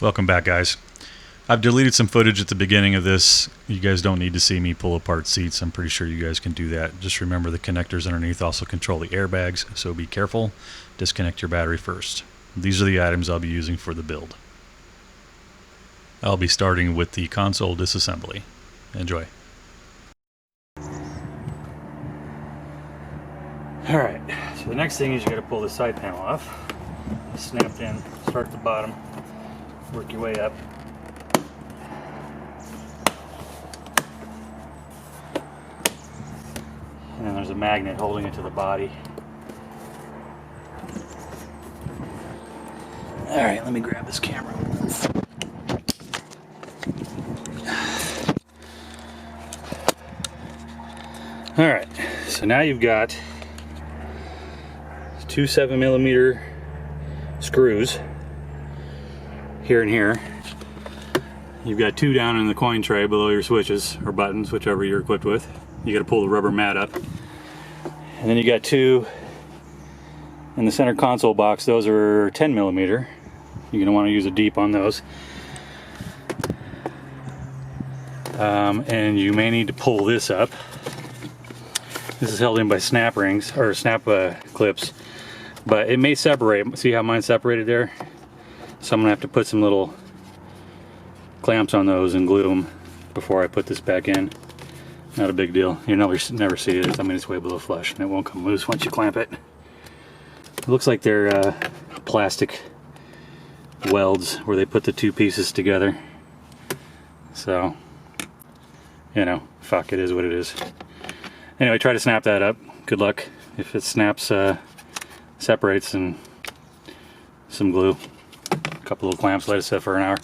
Welcome back, guys. I've deleted some footage at the beginning of this. You guys don't need to see me pull apart seats. I'm pretty sure you guys can do that. Just remember the connectors underneath also control the airbags, so be careful. Disconnect your battery first. These are the items I'll be using for the build. I'll be starting with the console disassembly. Enjoy. Alright, so the next thing is you got to pull the side panel off. Snapped in, start at the bottom, work your way up. And then there's a magnet holding it to the body. Alright, let me grab this camera. Alright, so now you've got two 7mm screws here and here. You've got two down in the coin tray below your switches or buttons, whichever you're equipped with. You got to pull the rubber mat up. And then you got two in the center console box. Those are 10mm. You're going to want to use a deep on those. And you may need to pull this up. This is held in by snap rings or snap clips, but it may separate. See how mine's separated there? So I'm gonna have to put some little clamps on those and glue them before I put this back in. Not a big deal. You never see it. I mean, it's way below flush and it won't come loose once you clamp it. It looks like they're plastic welds where they put the two pieces together. So, you know, fuck, it is what it is. Anyway, try to snap that up. Good luck. If it snaps, separates, and some glue. A couple little clamps, let it sit for an hour.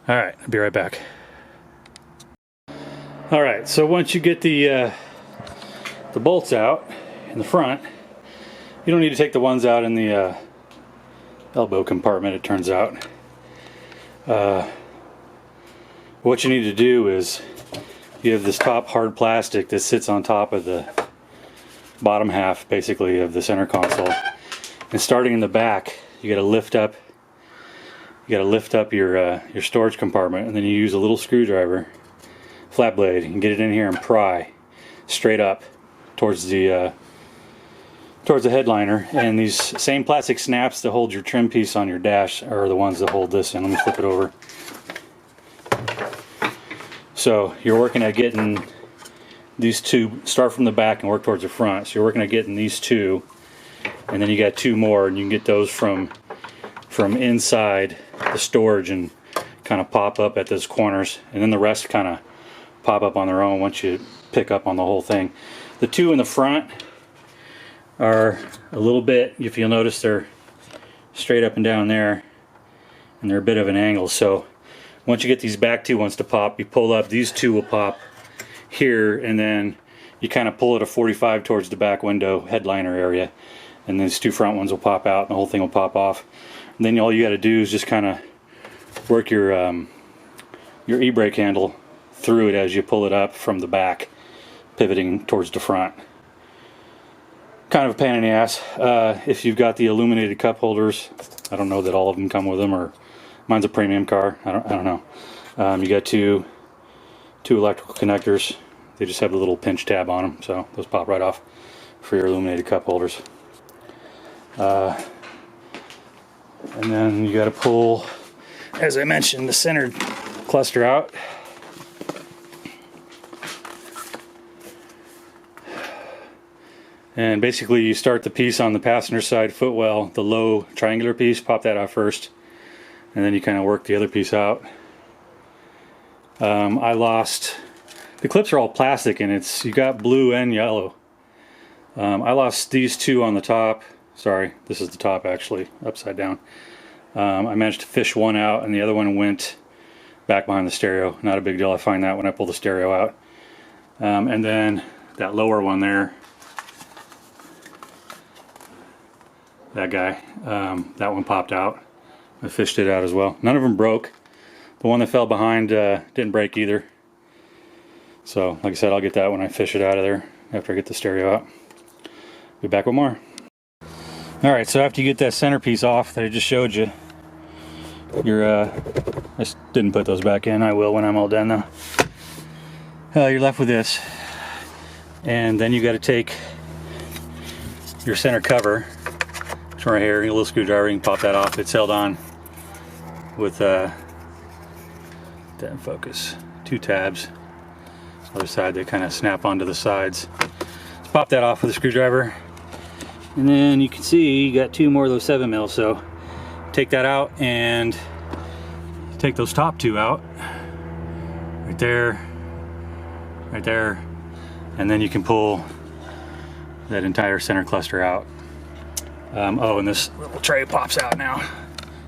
Alright, I'll be right back. Alright, so once you get the bolts out in the front, you don't need to take the ones out in the elbow compartment, it turns out. What you need to do is you have this top hard plastic that sits on top of the bottom half, basically, of the center console. And starting in the back, you got to lift up. You got to lift up your storage compartment, and then you use a little screwdriver, flat blade, and get it in here and pry straight up towards the headliner. And these same plastic snaps that hold your trim piece on your dash are the ones that hold this in. Let me flip it over. So you're working at getting these two, start from the back and work towards the front. So you're working at getting these two, and then you got two more, and you can get those from inside the storage and kind of pop up at those corners, and then the rest kind of pop up on their own once you pick up on the whole thing. The two in the front are a little bit, if you'll notice, they're straight up and down there, and they're a bit of an angle. So once you get these back two ones to pop, you pull up, these two will pop here, and then you kind of pull it a 45 towards the back window headliner area, and these two front ones will pop out and the whole thing will pop off. And then all you got to do is just kind of work your e-brake handle through it as you pull it up from the back, pivoting towards the front. Kind of a pain in the ass. If you've got the illuminated cup holders, I don't know that all of them come with them, or mine's a premium car. I don't know. You got two electrical connectors. They just have a little pinch tab on them, so those pop right off for your illuminated cup holders. And then you got to pull, as I mentioned, the center cluster out. And basically you start the piece on the passenger side footwell, the low triangular piece, pop that out first, and then you kind of work the other piece out. I lost, the clips are all plastic, and you got blue and yellow. I lost these two on the top. Sorry, this is the top actually, upside down. I managed to fish one out, and the other one went back behind the stereo. Not a big deal. I find that when I pull the stereo out. And then that lower one there, that guy, that one popped out. I fished it out as well. None of them broke. The one that fell behind didn't break either. So, like I said, I'll get that when I fish it out of there after I get the stereo out. Be back with more. Alright, so after you get that centerpiece off that I just showed you, I didn't put those back in. I will when I'm all done though. You're left with this, and then you got to take your center cover, which right here, a little screwdriver. You can pop that off. It's held on with that focus, 2 tabs. Other side, they kind of snap onto the sides. Let's pop that off with a screwdriver, and then you can see you got 2 more of those 7mm. So take that out and take those top 2 out, right there, and then you can pull that entire center cluster out. Oh, and this little tray pops out now.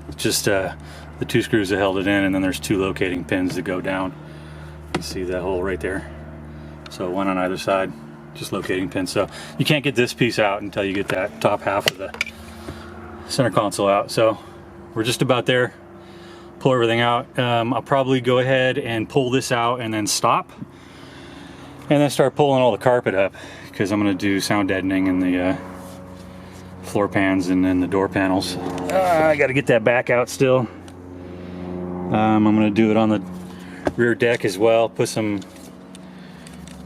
It's just the 2 screws that held it in, and then there's 2 locating pins that go down. You see that hole right there? So 1 on either side, just locating pins. So you can't get this piece out until you get that top half of the center console out. So we're just about there. Pull everything out. I'll probably go ahead and pull this out and then stop, and then start pulling all the carpet up, because I'm going to do sound deadening in the floor pans and then the door panels. I got to get that back out still. I'm going to do it on the rear deck as well. Put some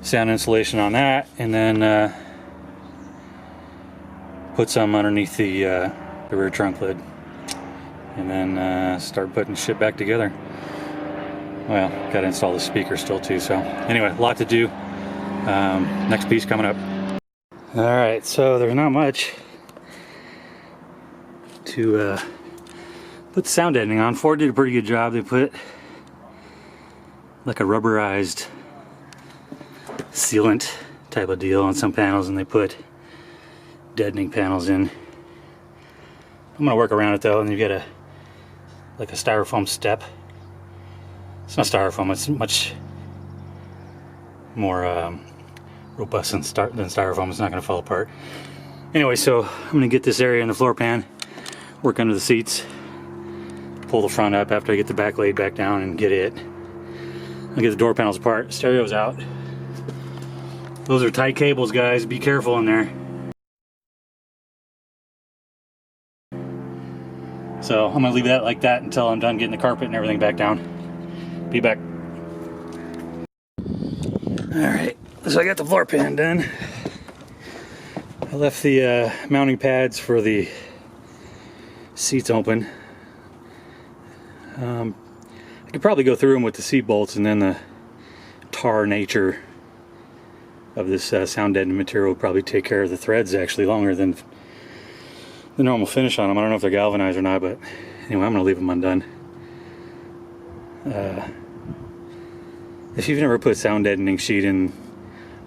sound insulation on that, and then put some underneath the rear trunk lid, and then start putting shit back together. Well, got to install the speaker still too. So anyway, a lot to do. Next piece coming up. All right, so there's not much to put the sound deadening on. Ford did a pretty good job. They put like a rubberized sealant type of deal on some panels, and they put deadening panels in. I'm gonna work around it though, and you get like a styrofoam step. It's not styrofoam, it's much more robust than styrofoam. It's not gonna fall apart. Anyway, so I'm gonna get this area in the floor pan, work under the seats, pull the front up after I get the back laid back down and get it. I'll get the door panels apart, stereo's out. Those are tight cables, guys, be careful in there. So I'm gonna leave that like that until I'm done getting the carpet and everything back down. Be back. All right, so I got the floor pan done. I left the mounting pads for the seats open. I could probably go through them with the seat bolts, and then the tar nature of this sound deadening material would probably take care of the threads actually longer than the normal finish on them. I don't know if they're galvanized or not, but anyway, I'm gonna leave them undone. If you've never put sound deadening sheet in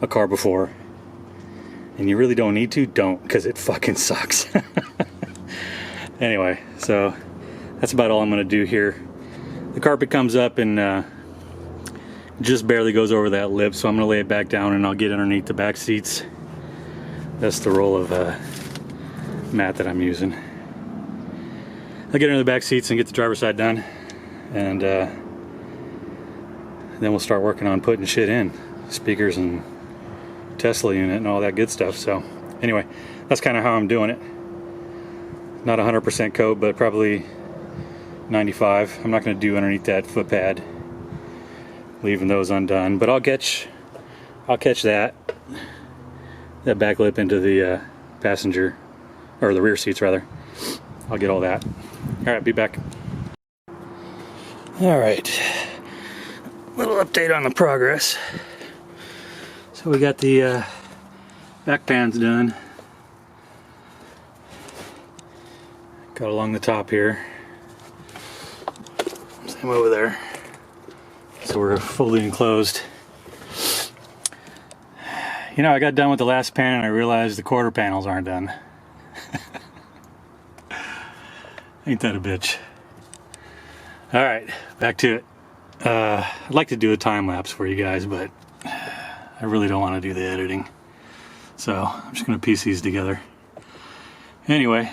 a car before, and you really don't need to, don't, because it fucking sucks. Anyway, so that's about all I'm gonna do here. The carpet comes up and just barely goes over that lip, so I'm gonna lay it back down and I'll get underneath the back seats. That's the roll of mat that I'm using. I'll get under the back seats and get the driver's side done, and then we'll start working on putting shit in, speakers and Tesla unit and all that good stuff. So anyway, that's kind of how I'm doing it. Not 100% coat, but probably 95. I'm not going to do underneath that foot pad, leaving those undone, but I'll catch that back lip into the passenger, or the rear seats rather. I'll get all that. All right, be back. All right, little update on the progress. So we got the back pans done. Got along the top here. Same over there. So we're fully enclosed. You know, I got done with the last pan and I realized the quarter panels aren't done. Ain't that a bitch? All right, back to it. I'd like to do a time lapse for you guys, but I really don't want to do the editing. So I'm just gonna piece these together. Anyway,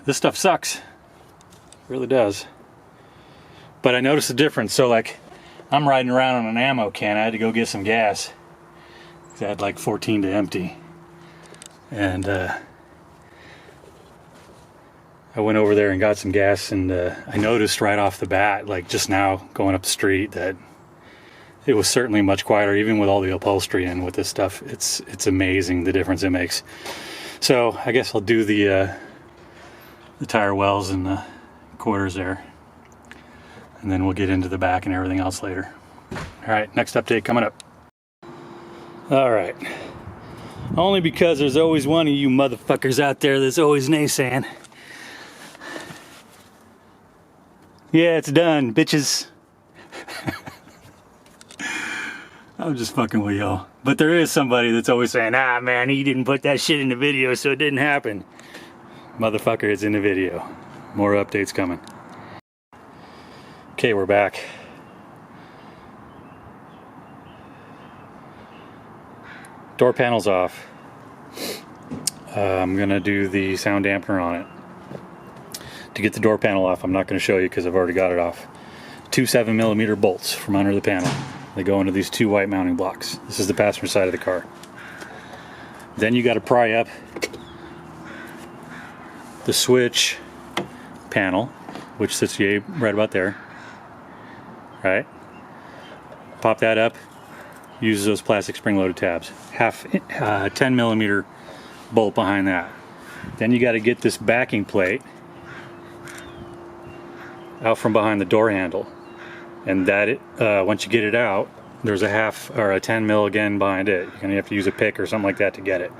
this stuff sucks. It really does. But I noticed a difference. So like, I'm riding around on an ammo can. I had to go get some gas. I had like 14 to empty. And I went over there and got some gas, and I noticed right off the bat, like just now going up the street, that it was certainly much quieter, even with all the upholstery in with this stuff. It's amazing the difference it makes. So I guess I'll do the tire wells and the quarters there, and then we'll get into the back and everything else later. All right, next update coming up. All right. Only because there's always one of you motherfuckers out there that's always naysaying. Yeah, it's done, bitches. I'm just fucking with y'all. But there is somebody that's always saying, ah man, he didn't put that shit in the video, so it didn't happen. Motherfucker, it's in the video. More updates coming. Okay, we're back. Door panel's off. I'm gonna do the sound dampener on it. To get the door panel off, I'm not gonna show you because I've already got it off. 2 7mm bolts from under the panel. They go into these 2 white mounting blocks. This is the passenger side of the car. Then you gotta pry up the switch panel, which sits right about there. Right? Pop that up. Uses those plastic spring-loaded tabs. 10mm bolt behind that. Then you got to get this backing plate out from behind the door handle, and once you get it out, there's a 10 mil again behind it. You're gonna have to use a pick or something like that to get it.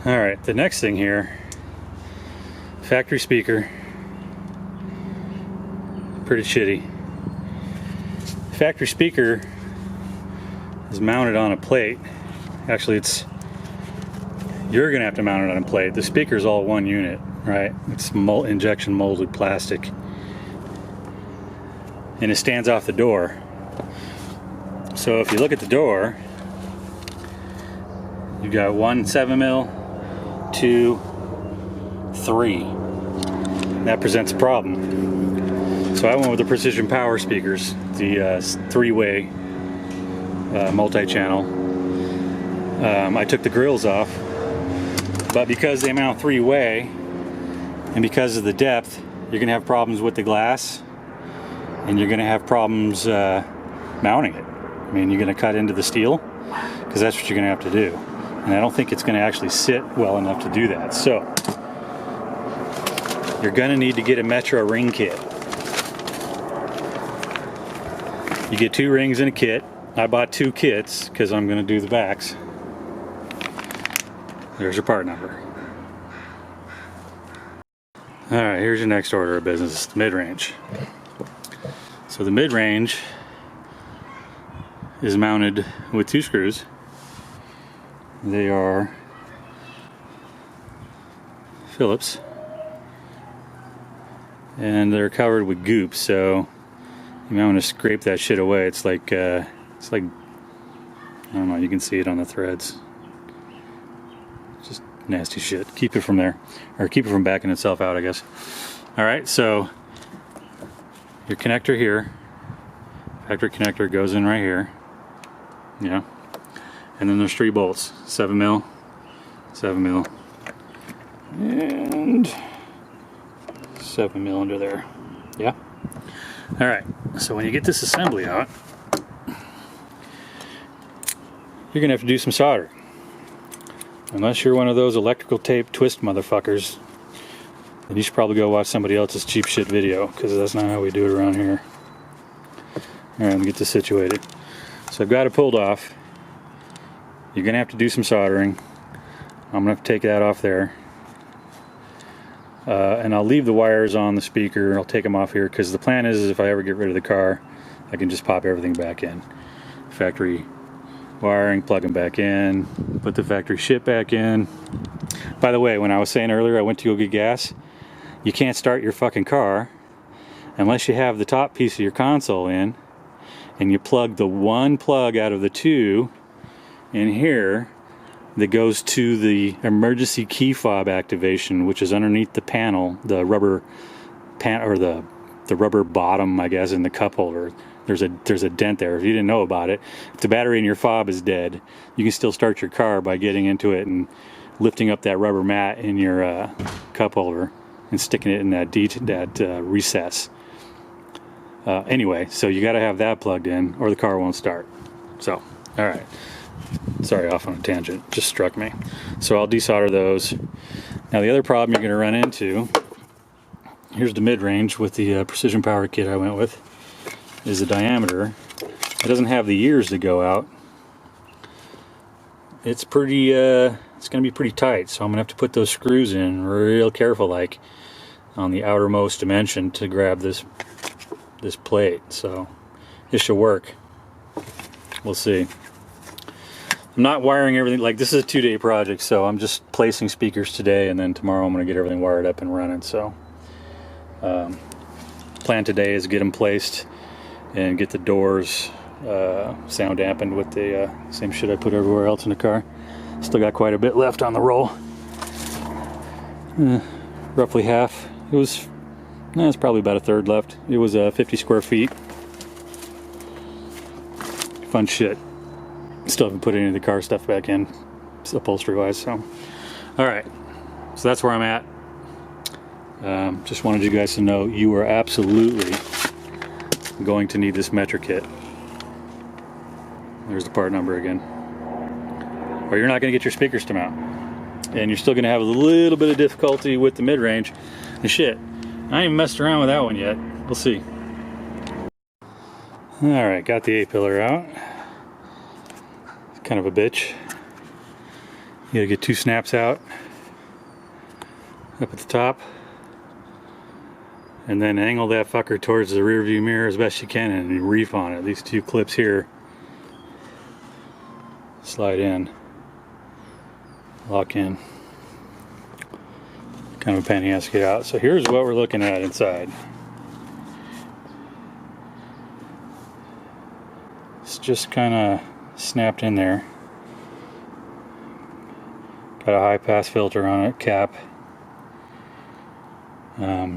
All right, the next thing here, factory speaker, pretty shitty. Factory speaker is mounted on a plate. Actually, you're gonna have to mount it on a plate. The speaker's all one unit, right? It's injection molded plastic, and it stands off the door. So if you look at the door, you've got 1 7mm, 2, 3. That presents a problem. So I went with the Precision Power speakers, the 3-way multi-channel. I took the grills off, but because they mount 3-way and because of the depth, you're gonna have problems with the glass, and you're gonna have problems mounting it. I mean, you're gonna cut into the steel, because that's what you're gonna have to do. And I don't think it's gonna actually sit well enough to do that. So you're gonna need to get a Metra ring kit. You get 2 rings in a kit. I bought 2 kits because I'm going to do the backs. There's your part number. Alright, here's your next order of business, the mid-range. So the mid-range is mounted with 2 screws. They are Phillips, and they're covered with goop, so you might want to scrape that shit away. It's like I don't know, you can see it on the threads. Just nasty shit. Keep it from there, or keep it from backing itself out, I guess. Alright, so your connector here, factory connector, goes in right here. Yeah. And then there's 3 bolts, 7mm, 7mm, and 7mm under there. Yeah? Alright, so when you get this assembly out, you're going to have to do some soldering. Unless you're one of those electrical tape twist motherfuckers, then you should probably go watch somebody else's cheap shit video, because that's not how we do it around here. Alright, let me get this situated. So I've got it pulled off. You're going to have to do some soldering. I'm going to have to take that off there. And I'll leave the wires on the speaker. I'll take them off here, because the plan is if I ever get rid of the car, I can just pop everything back in. Factory wiring, plug them back in, put the factory shit back in. By the way, when I was saying earlier I went to go get gas, you can't start your fucking car unless you have the top piece of your console in, and you plug the one plug out of the 2 in here that goes to the emergency key fob activation, which is underneath the panel, the rubber or the rubber bottom, I guess, in the cup holder. There's a dent there. If you didn't know about it, if the battery in your fob is dead, you can still start your car by getting into it and lifting up that rubber mat in your cup holder and sticking it in that recess. Anyway, so you got to have that plugged in or the car won't start. So, all right. Sorry, off on a tangent. Just struck me. So I'll desolder those. Now the other problem you're going to run into, here's the mid-range with the precision power kit I went with, is the diameter. It doesn't have the ears to go out. It's pretty, it's going to be pretty tight, so I'm going to have to put those screws in real careful, like on the outermost dimension to grab this plate. So this should work. We'll see. I'm not wiring everything, like this is a 2-day project, so I'm just placing speakers today, and then tomorrow I'm going to get everything wired up and running. So plan today is get them placed and get the doors sound dampened with the same shit I put everywhere else in the car. Still got quite a bit left on the roll. Roughly half. It's probably about a third left. It was 50 square feet. Fun shit. Still haven't put any of the car stuff back in, upholstery wise. So, all right. So that's where I'm at. Just wanted you guys to know you are absolutely going to need this Metra kit. There's the part number again. Or you're not going to get your speakers to mount. And you're still going to have a little bit of difficulty with the mid-range. And shit, I ain't even messed around with that one yet. We'll see. Alright, got the A-pillar out. It's kind of a bitch. You gotta get 2 snaps out. Up at the top. And then angle that fucker towards the rear view mirror as best you can and reef on it. These 2 clips here slide in, lock in. Kind of a pain in the ass to get out. So here's what we're looking at inside. It's just kind of snapped in there. Got a high pass filter on it, cap.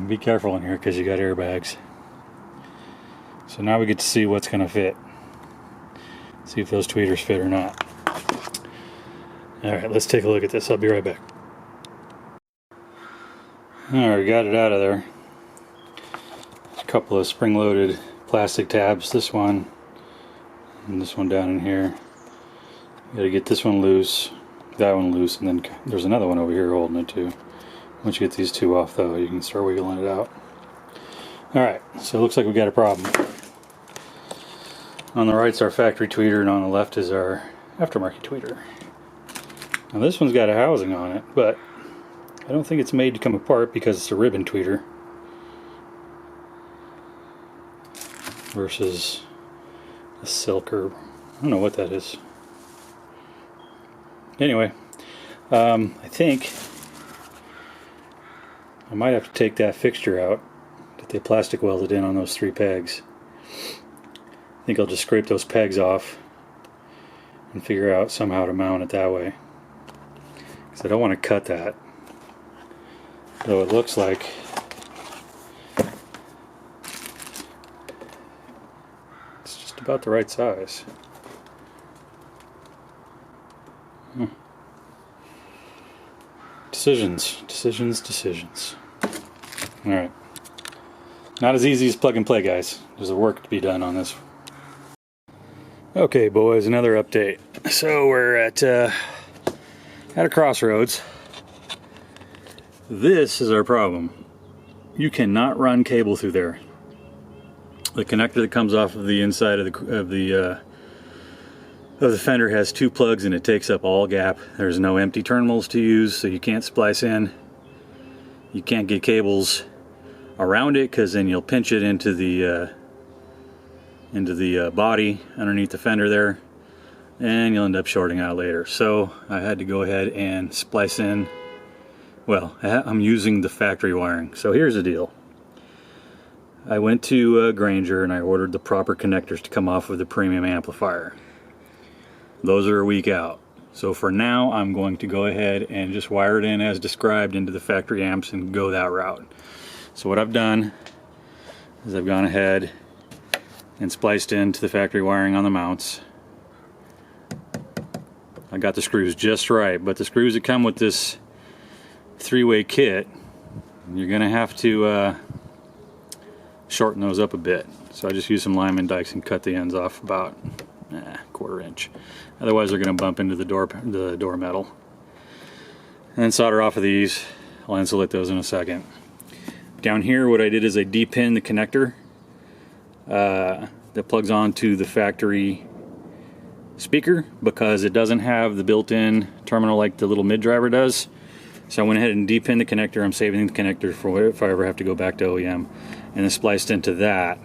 Be careful in here because you got airbags. So now we get to see what's going to fit. See if those tweeters fit or not. Alright, let's take a look at this. I'll be right back. Alright, got it out of there. A couple of spring-loaded plastic tabs. This one and this one down in here. You gotta get this one loose, that one loose, and then there's another one over here holding it too. Once you get these 2 off though, you can start wiggling it out. Alright, so it looks like we got a problem. On the right's our factory tweeter, and on the left is our aftermarket tweeter. Now this one's got a housing on it, but I don't think it's made to come apart because it's a ribbon tweeter versus a silk, or I don't know what that is. Anyway, I think I might have to take that fixture out that they plastic welded in on those 3 pegs. I think I'll just scrape those pegs off and figure out somehow to mount it that way, because I don't want to cut that, though it looks like it's just about the right size. Decisions. Alright. Not as easy as plug and play, guys. There's a work to be done on this. Okay, boys, another update. So we're at a crossroads. This is our problem. You cannot run cable through there. The connector that comes off of the inside of the fender has 2 plugs, and it takes up all gap. There's no empty terminals to use, so you can't splice in. You can't get cables around it because then you'll pinch it into the body underneath the fender there, and you'll end up shorting out later. So I had to go ahead and splice in. Well, I'm using the factory wiring. So here's the deal. I went to Granger and I ordered the proper connectors to come off of the premium amplifier. Those are a week out. So for now, I'm going to go ahead and just wire it in as described into the factory amps and go that route. So what I've done is I've gone ahead and spliced into the factory wiring on the mounts. I got the screws just right, but the screws that come with this three-way kit, you're gonna have to shorten those up a bit. So I just used some lineman dikes and cut the ends off about quarter inch. Otherwise they're gonna bump into the door metal. And then solder off of these. I'll insulate those in a second. Down here what I did is I depinned the connector that plugs onto the factory speaker, because it doesn't have the built-in terminal like the little mid driver does. So I went ahead and depinned the connector. I'm saving the connector for if I ever have to go back to OEM, and then spliced into that.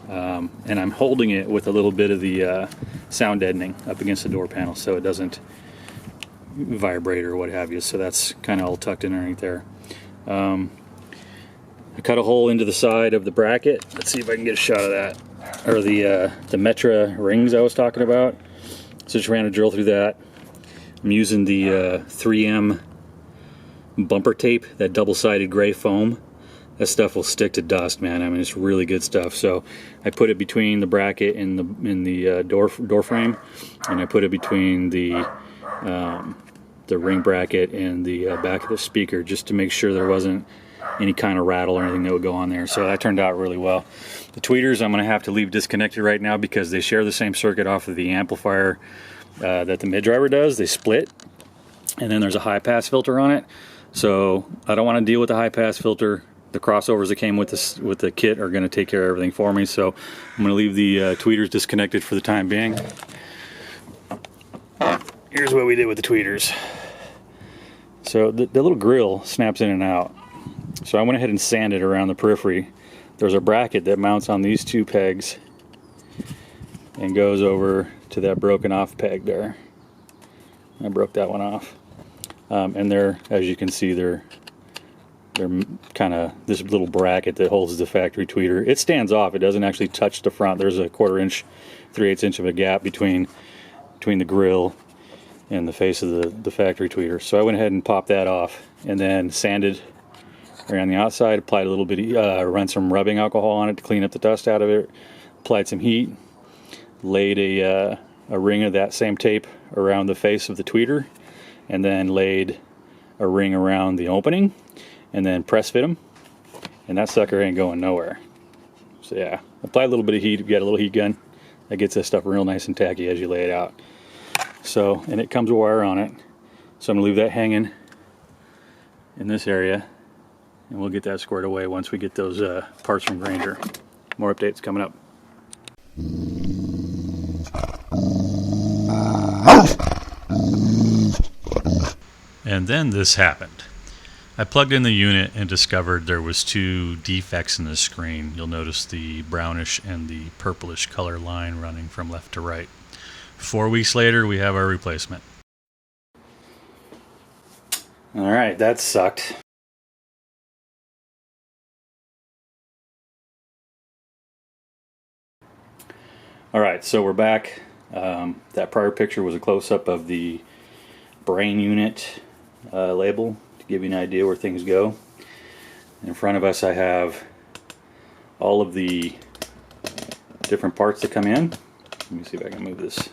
And I'm holding it with a little bit of the sound deadening up against the door panel so it doesn't vibrate or what have you. So that's kind of all tucked in underneath there. I cut a hole into the side of the bracket. Let's see if I can get a shot of that, or the Metra rings I was talking about. So just ran a drill through that. I'm using the 3M bumper tape, that double-sided gray foam. That stuff will stick to dust, man. I mean, it's really good stuff. So I put it between the bracket and the door frame, and I put it between the ring bracket and the back of the speaker, just to make sure there wasn't any kind of rattle or anything that would go on there. So that turned out really well. The tweeters I'm going to have to leave disconnected right now because they share the same circuit off of the amplifier that the mid driver does. They split, and then there's a high pass filter on it. So I don't want to deal with the high pass filter. The crossovers that came with the kit are going to take care of everything for me. So I'm going to leave the tweeters disconnected for the time being. Here's what we did with the tweeters. So the little grill snaps in and out. So I went ahead and sanded around the periphery. There's a bracket that mounts on these two pegs and goes over to that broken off peg there. I broke that one off. And they're, as you can see, they're kind of this little bracket that holds the factory tweeter. It stands off. It doesn't actually touch the front. There's a 1/4 inch, 3/8 inch of a gap between the grill and the face of the factory tweeter. So I went ahead and popped that off, and then sanded around the outside, applied a little bit, run some rubbing alcohol on it to clean up the dust out of it, applied some heat, laid a ring of that same tape around the face of the tweeter, and then laid a ring around the opening, and then press fit them, and that sucker ain't going nowhere. So yeah, apply a little bit of heat. If you got a little heat gun, that gets that stuff real nice and tacky as you lay it out. So, and it comes with wire on it, so I'm gonna leave that hanging in this area, and we'll get that squared away once we get those parts from Granger. More updates coming up. And then this happened. I plugged in the unit and discovered there was 2 defects in the screen. You'll notice the brownish and the purplish color line running from left to right. 4 weeks later, we have our replacement. All right, that sucked. All right, so we're back. That prior picture was a close-up of the brain unit label to give you an idea where things go. In front of us I have all of the different parts that come in. Let me see if I can move this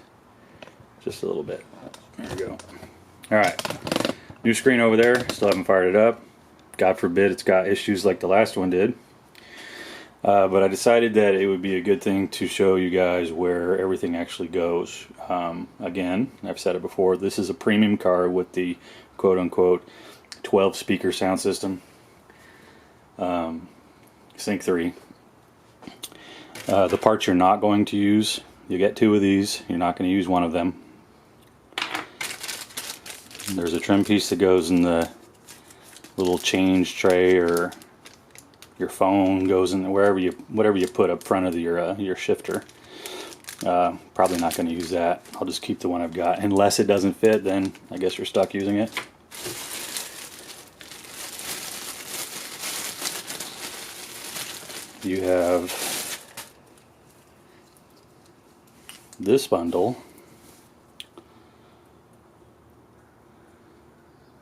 just a little bit. There we go. Alright, new screen over there, still haven't fired it up. God forbid it's got issues like the last one did. But I decided that it would be a good thing to show you guys where everything actually goes. Again, I've said it before, this is a premium car with the quote-unquote 12 speaker sound system. Sync 3. The parts you're not going to use, you get 2 of these, you're not going to use one of them. There's a trim piece that goes in the little change tray, or your phone goes in whatever you put up front of your shifter. Probably not going to use that. I'll just keep the one I've got. Unless it doesn't fit, then I guess you're stuck using it. You have this bundle,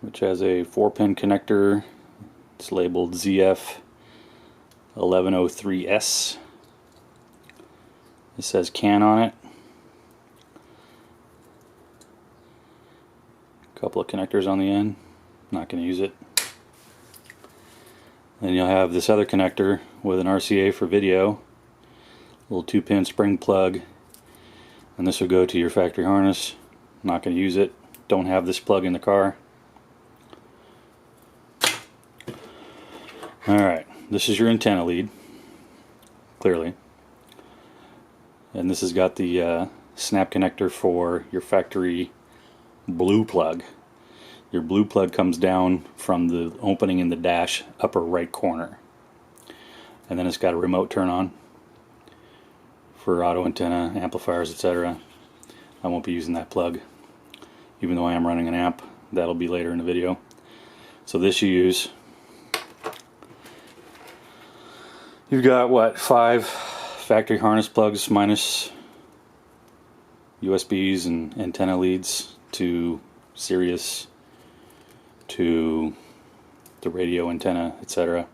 which has a 4-pin connector. It's labeled ZF1103S. It says CAN on it. A couple of connectors on the end. Not going to use it. Then you'll have this other connector with an RCA for video, little 2-pin spring plug, and this will go to your factory harness. Not going to use it. Don't have this plug in the car. Alright, this is your antenna lead, clearly. And this has got the snap connector for your factory blue plug. Your blue plug comes down from the opening in the dash upper right corner. And then it's got a remote turn on for auto antenna, amplifiers, etc. I won't be using that plug, even though I am running an amp. That'll be later in the video. So this you use. You've got what, 5 factory harness plugs minus USBs and antenna leads to Sirius, to the radio antenna, etc.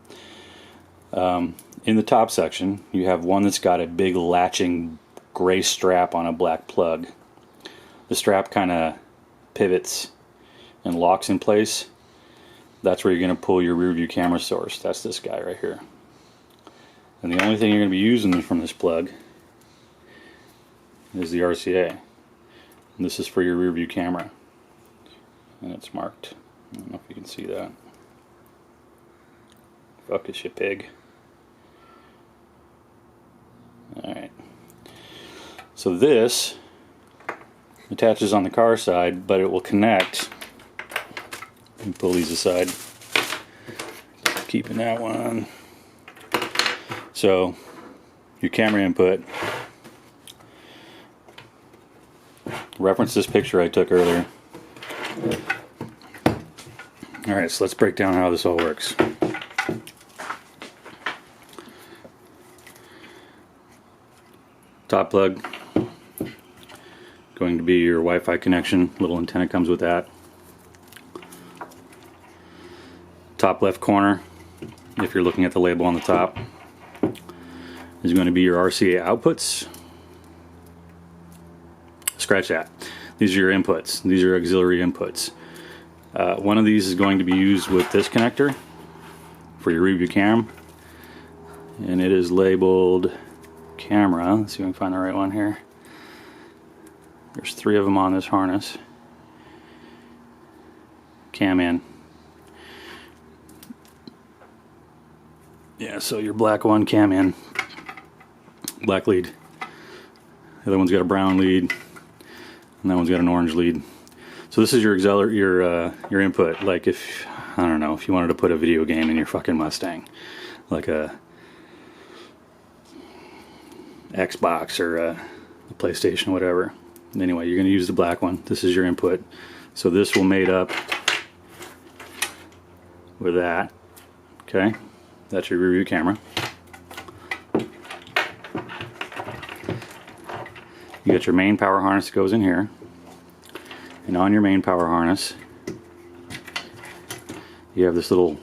In the top section you have one that's got a big latching gray strap on a black plug. The strap kind of pivots and locks in place. That's where you're going to pull your rear view camera source. That's this guy right here. And the only thing you're going to be using from this plug is the RCA. And this is for your rear view camera. And it's marked. I don't know if you can see that. Focus, you pig. Alright. So this attaches on the car side, but it will connect. Let me pull these aside. Keeping that one. So, your camera input. Reference this picture I took earlier. Alright, so let's break down how this all works. Top plug, going to be your Wi-Fi connection. Little antenna comes with that. Top left corner, if you're looking at the label on the top, is going to be your RCA outputs. Scratch that. These are your inputs. These are auxiliary inputs. One of these is going to be used with this connector for your rear view cam, and it is labeled camera. Let's see if I can find the right one here. There's 3 of them on this harness. Cam in. Yeah, so your black one, cam in. Black lead. The other one's got a brown lead, and that one's got an orange lead. So this is your auxiliary, your input. Like if, I don't know, if you wanted to put a video game in your fucking Mustang, like a Xbox or a PlayStation, whatever. Anyway, you're going to use the black one. This is your input. So this will mate up with that. Okay, that's your rear view camera. You got your main power harness that goes in here, and on your main power harness you have this little,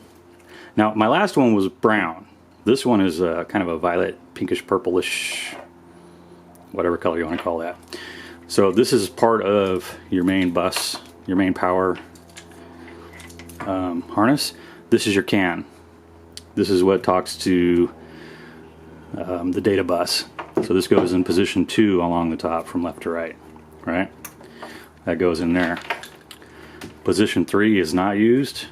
now my last one was brown, this one is kind of a violet, pinkish, purplish, whatever color you want to call that. So this is part of your main bus, your main power harness. This is your CAN. This is what talks to the data bus. So this goes in position 2 along the top from left to right, right? That goes in there. Position 3 is not used.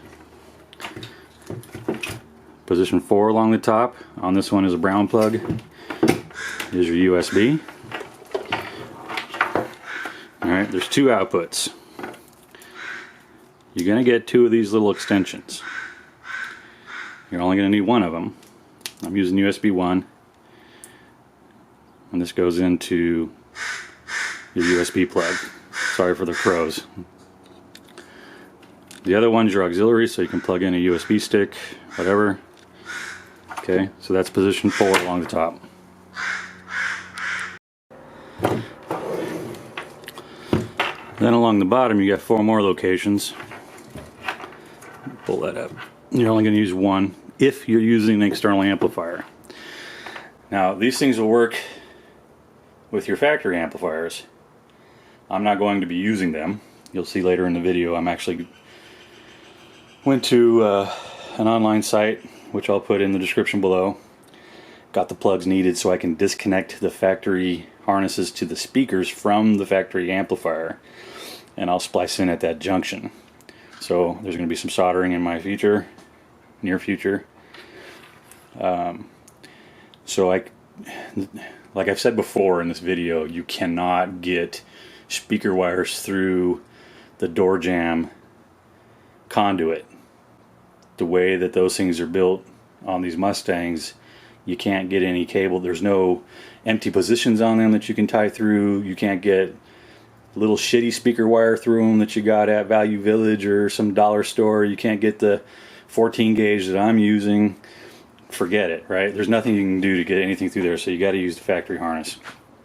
Position 4 along the top, on this one is a brown plug, is your USB. Alright, there's 2 outputs. You're going to get 2 of these little extensions. You're only going to need 1 of them. I'm using USB 1. And this goes into your USB plug. Sorry for the crows. The other one's your auxiliary, so you can plug in a USB stick, whatever. Okay, so that's position 4 along the top. Then along the bottom you got 4 more locations. Pull that up. You're only going to use 1 if you're using an external amplifier. Now these things will work with your factory amplifiers. I'm not going to be using them. you'll see later in the video, I'm actually went to an online site, which I'll put in the description below. Got the plugs needed so I can disconnect the factory harnesses to the speakers from the factory amplifier, and I'll splice in at that junction. So there's going to be some soldering in my near future. So like I've said before in this video, you cannot get speaker wires through the door jamb conduit. The way that those things are built on these Mustangs, you can't get any cable. There's no empty positions on them that you can tie through. You can't get little shitty speaker wire through them that you got at Value Village or some dollar store. You can't get the 14 gauge that I'm using. Forget it, right? There's nothing you can do to get anything through there, so you got to use the factory harness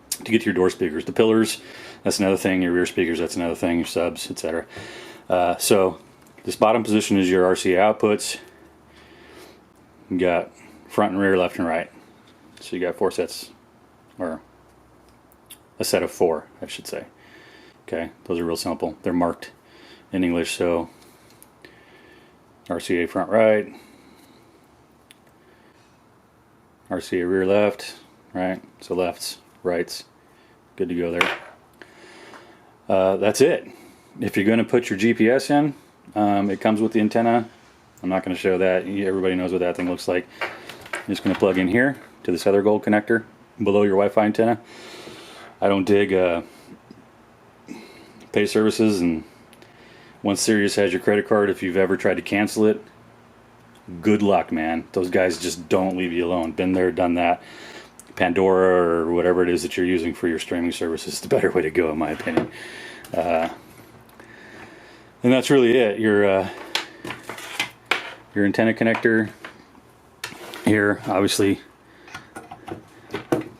to get to your door speakers. The pillars, that's another thing. Your rear speakers, that's another thing. Your subs, etc. So this bottom position is your RCA outputs. You got front and rear, left and right. So you got 4 sets, or a set of 4, I should say. Okay, those are real simple. They're marked in English, so RCA front right, RCA rear left, right? So lefts, rights, good to go there. That's it. If you're going to put your GPS in, it comes with the antenna. I'm not going to show that. Everybody knows what that thing looks like. I'm just going to plug in here to this other gold connector below your Wi-Fi antenna. I don't dig pay services, and once Sirius has your credit card, if you've ever tried to cancel it, good luck, man. Those guys just don't leave you alone. Been there, done that. Pandora or whatever it is that you're using for your streaming service is the better way to go, in my opinion. And that's really it. Your antenna connector here obviously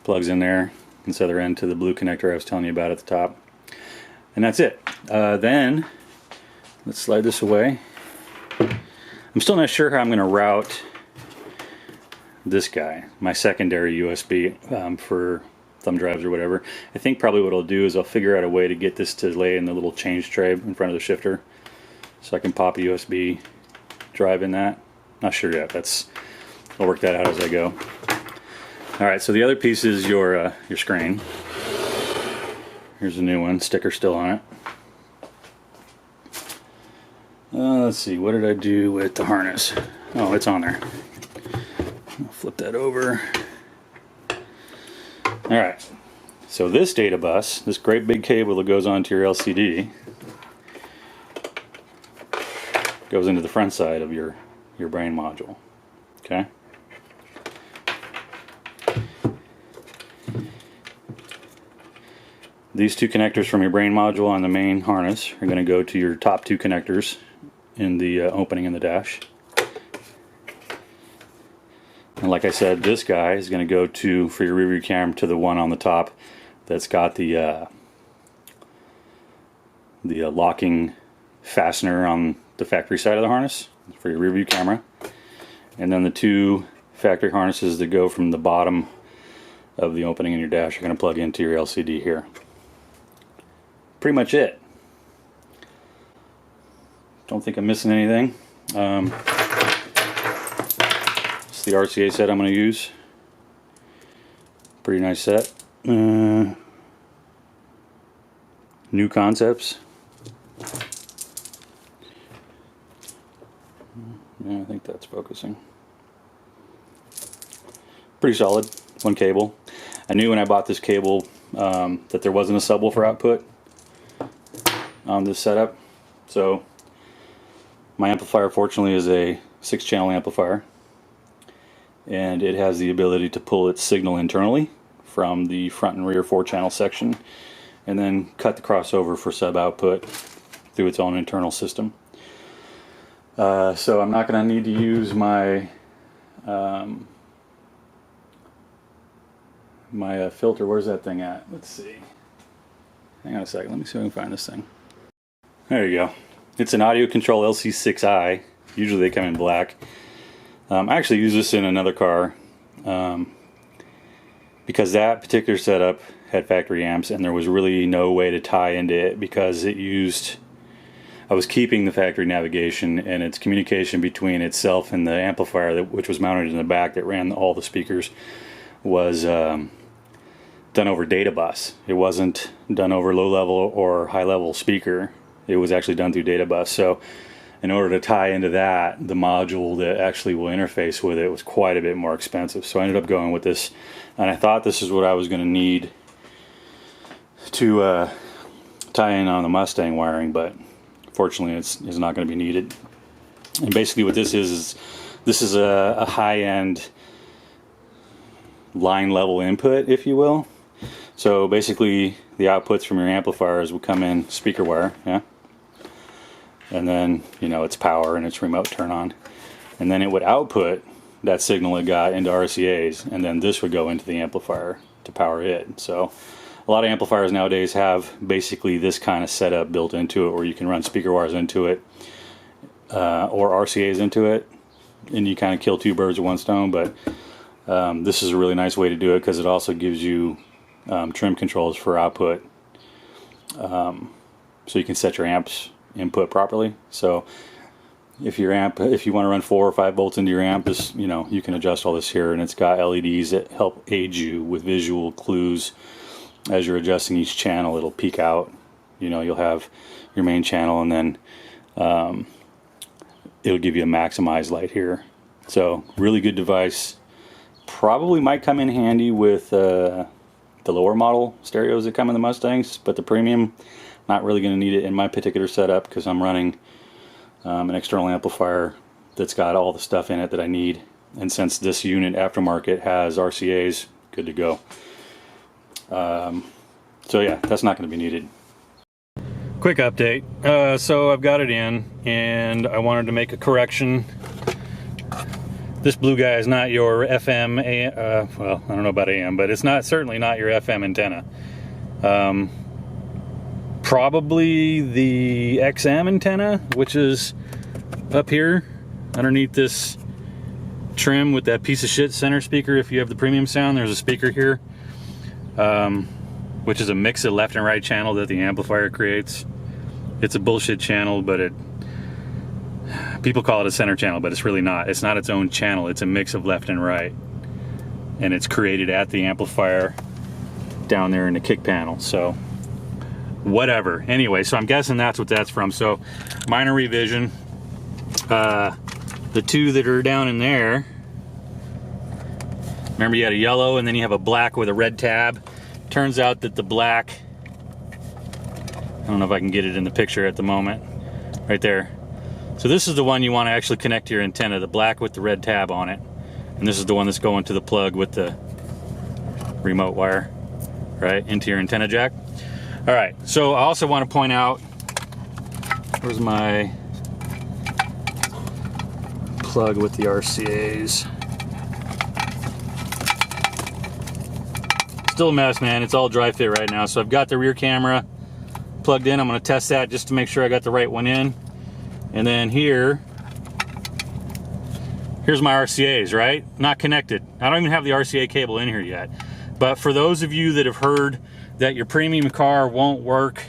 plugs in there, this other end to the blue connector I was telling you about at the top. And that's it. Then let's slide this away. I'm still not sure how I'm going to route this guy, my secondary USB for thumb drives or whatever. I think probably what I'll do is I'll figure out a way to get this to lay in the little change tray in front of the shifter, so I can pop a USB drive in that. Not sure yet. I'll work that out as I go. All right, so the other piece is your screen. Here's a new one, sticker still on it. Let's see, what did I do with the harness? Oh, it's on there. I'll flip that over. All right, so this data bus, this great big cable that goes onto your LCD, goes into the front side of your brain module. Okay. These 2 connectors from your brain module on the main harness are going to go to your top 2 connectors in the opening in the dash. And like I said, this guy is going to go to, for your rear view camera, to the one on the top that's got the locking fastener on the factory side of the harness for your rear view camera. And then the 2 factory harnesses that go from the bottom of the opening in your dash are going to plug into your LCD here. Pretty much it. Don't think I'm missing anything. It's the RCA set I'm going to use. Pretty nice set. New concepts. Yeah, I think that's focusing. Pretty solid. 1 cable. I knew when I bought this cable that there wasn't a subwoofer output on this setup. So my amplifier, fortunately, is a 6-channel amplifier, and it has the ability to pull its signal internally from the front and rear 4-channel section, and then cut the crossover for sub output through its own internal system. So I'm not going to need to use my my filter. Where's that thing at? Let's see. Hang on a second. Let me see if I can find this thing. There you go. It's an Audio Control LC6i. Usually they come in black. I actually use this in another car because that particular setup had factory amps, and there was really no way to tie into it because it used I was keeping the factory navigation and its communication between itself and the amplifier, which was mounted in the back that ran all the speakers, was done over data bus. It wasn't done over low level or high level speaker. It was actually done through data bus. So in order to tie into that, the module that actually will interface with it was quite a bit more expensive. So I ended up going with this, and I thought this is what I was going to need to tie in on the Mustang wiring, but fortunately it's not going to be needed. And basically what this is a high-end line level input, if you will. So basically the outputs from your amplifiers will come in speaker wire, yeah, and then, you know, it's power and it's remote turn on, and then it would output that signal it got into RCAs, and then this would go into the amplifier to power it. So a lot of amplifiers nowadays have basically this kind of setup built into it, where you can run speaker wires into it or RCAs into it, and you kind of kill two birds with one stone. But this is a really nice way to do it, because it also gives you trim controls for output, so you can set your amp's input properly. So if you want to run 4 or 5 volts into your amp, this, you know, you can adjust all this here, and it's got LEDs that help aid you with visual clues as you're adjusting each channel. It'll peek out, you know, you'll have your main channel, and then it'll give you a maximized light here. So really good device. Probably might come in handy with the lower model stereos that come in the Mustangs, but the premium, not really going to need it in my particular setup, because I'm running an external amplifier that's got all the stuff in it that I need. And since this unit aftermarket has RCAs, good to go. So yeah, that's not going to be needed. Quick update. So I've got it in, and I wanted to make a correction. This blue guy is not your FM, well, I don't know about AM, but it's certainly not your FM antenna. Probably the XM antenna, which is up here underneath this trim with that piece of shit center speaker. If you have the premium sound, there's a speaker here, which is a mix of left and right channel that the amplifier creates. It's a bullshit channel, but people call it a center channel, but it's really not. It's not its own channel. It's a mix of left and right, and it's created at the amplifier down there in the kick panel. So whatever. Anyway, so I'm guessing that's what that's from. So minor revision. The two that are down in there, remember you had a yellow and then you have a black with a red tab. Turns out that the black, I don't know if I can get it in the picture at the moment, right there. So this is the one you want to actually connect to your antenna, the black with the red tab on it. And this is the one that's going to the plug with the remote wire, right, into your antenna jack. All right, so I also want to point out, where's my plug with the RCAs? Still a mess, man. It's all dry fit right now. So I've got the rear camera plugged in. I'm going to test that just to make sure I got the right one in. And then here's my RCAs, right? Not connected. I don't even have the RCA cable in here yet. But for those of you that have heard that your premium car won't work,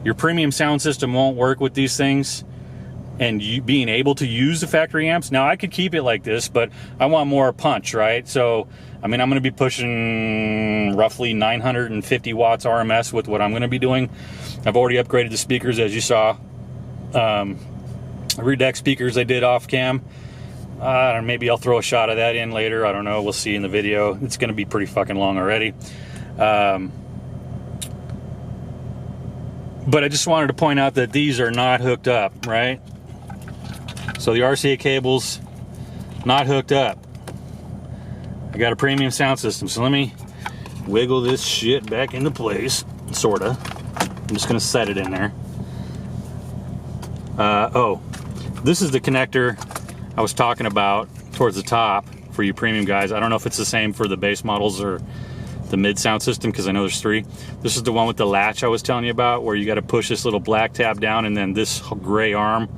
your premium sound system won't work with these things, and you being able to use the factory amps. Now I could keep it like this, but I want more punch, right? So I mean, I'm going to be pushing roughly 950 watts RMS with what I'm going to be doing. I've already upgraded the speakers, as you saw. Rear deck speakers I did off cam. Maybe I'll throw a shot of that in later. I don't know. We'll see in the video. It's going to be pretty fucking long already. But I just wanted to point out that these are not hooked up, right? So the RCA cable's not hooked up. I got a premium sound system, so let me wiggle this shit back into place, sorta. I'm just gonna set it in there. Oh, this is the connector I was talking about towards the top for you premium guys. I don't know if it's the same for the base models or the mid sound system, because I know there's 3. This is the one with the latch I was telling you about, where you got to push this little black tab down, and then this gray arm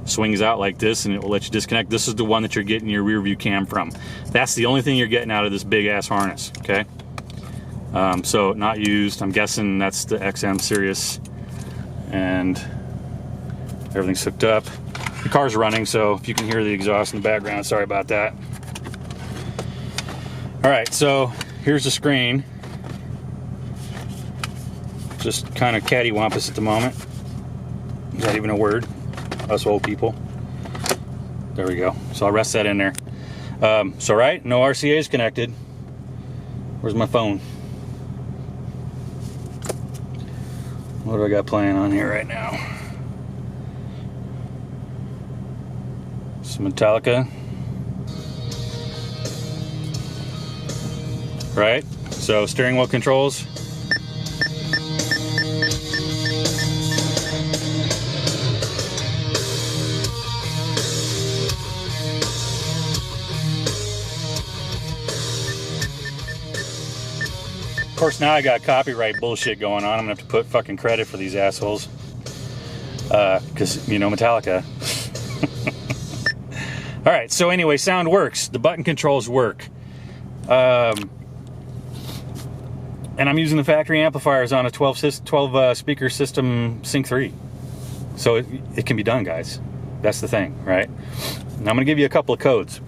swings out like this, and it will let you disconnect. This is the one that you're getting your rear view cam from. That's the only thing you're getting out of this big ass harness, okay? So not used. I'm guessing that's the XM Sirius, and Everything's hooked up. The car's running, so if you can hear the exhaust in the background, sorry about that. All right, so here's the screen. Just kind of cattywampus at the moment. Is that even a word? Us old people. There we go. So I'll rest that in there. So right, no RCA's connected. Where's my phone? What do I got playing on here right now? Some Metallica. Right, so steering wheel controls. Of course, now I got copyright bullshit going on. I'm gonna have to put fucking credit for these assholes. Because, you know, Metallica. Alright, so anyway, sound works. The button controls work. And I'm using the factory amplifiers on a 12 speaker system Sync 3. So it can be done, guys. That's the thing, right? Now I'm gonna give you a couple of codes.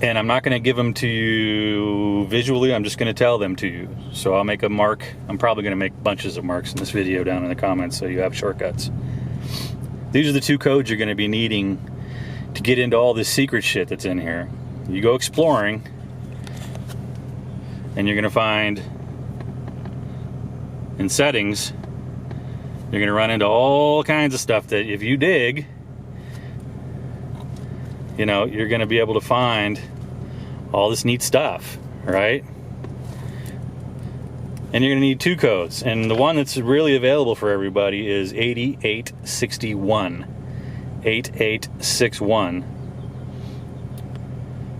And I'm not going to give them to you visually, I'm just going to tell them to you. So I'll make a mark. I'm probably going to make bunches of marks in this video down in the comments so you have shortcuts. These are the two codes you're going to be needing to get into all this secret shit that's in here. You go exploring, and you're going to find in settings, you're going to run into all kinds of stuff that if you dig, you know, you're going to be able to find all this neat stuff, right? And you're going to need two codes. And the one that's really available for everybody is 8861. 8861.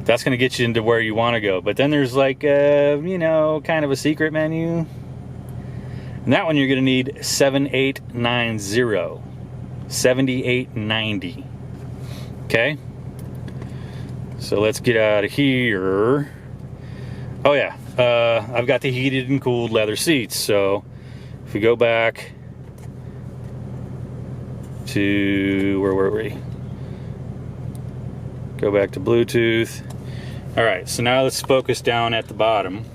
That's going to get you into where you want to go. But then there's like, you know, kind of a secret menu. And that one you're going to need 7890. 7890. Okay? So let's get out of here. Oh yeah, I've got the heated and cooled leather seats. So if we go back to, where were we? Go back to Bluetooth. All right, so now let's focus down at the bottom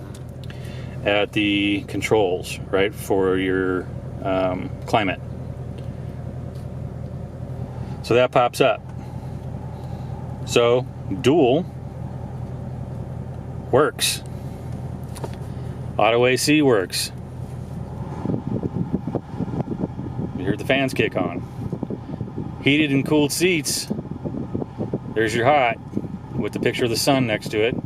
at the controls, right, for your climate. So that pops up. So dual works. Auto AC works. You heard the fans kick on. Heated and cooled seats. There's your hot with the picture of the sun next to it.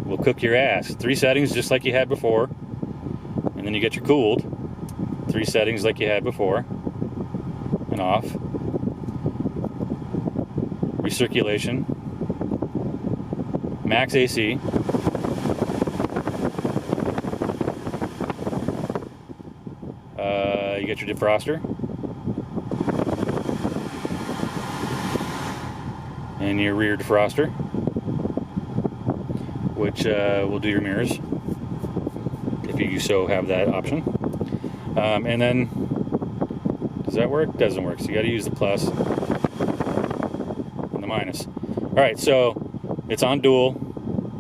Will cook your ass. 3 settings just like you had before. And then you get your cooled. 3 settings like you had before. And off. Recirculation. Max AC. You get your defroster. And your rear defroster, which will do your mirrors if you so have that option. And then, does that work? Doesn't work. So you got to use the plus and the minus. All right, so it's on dual.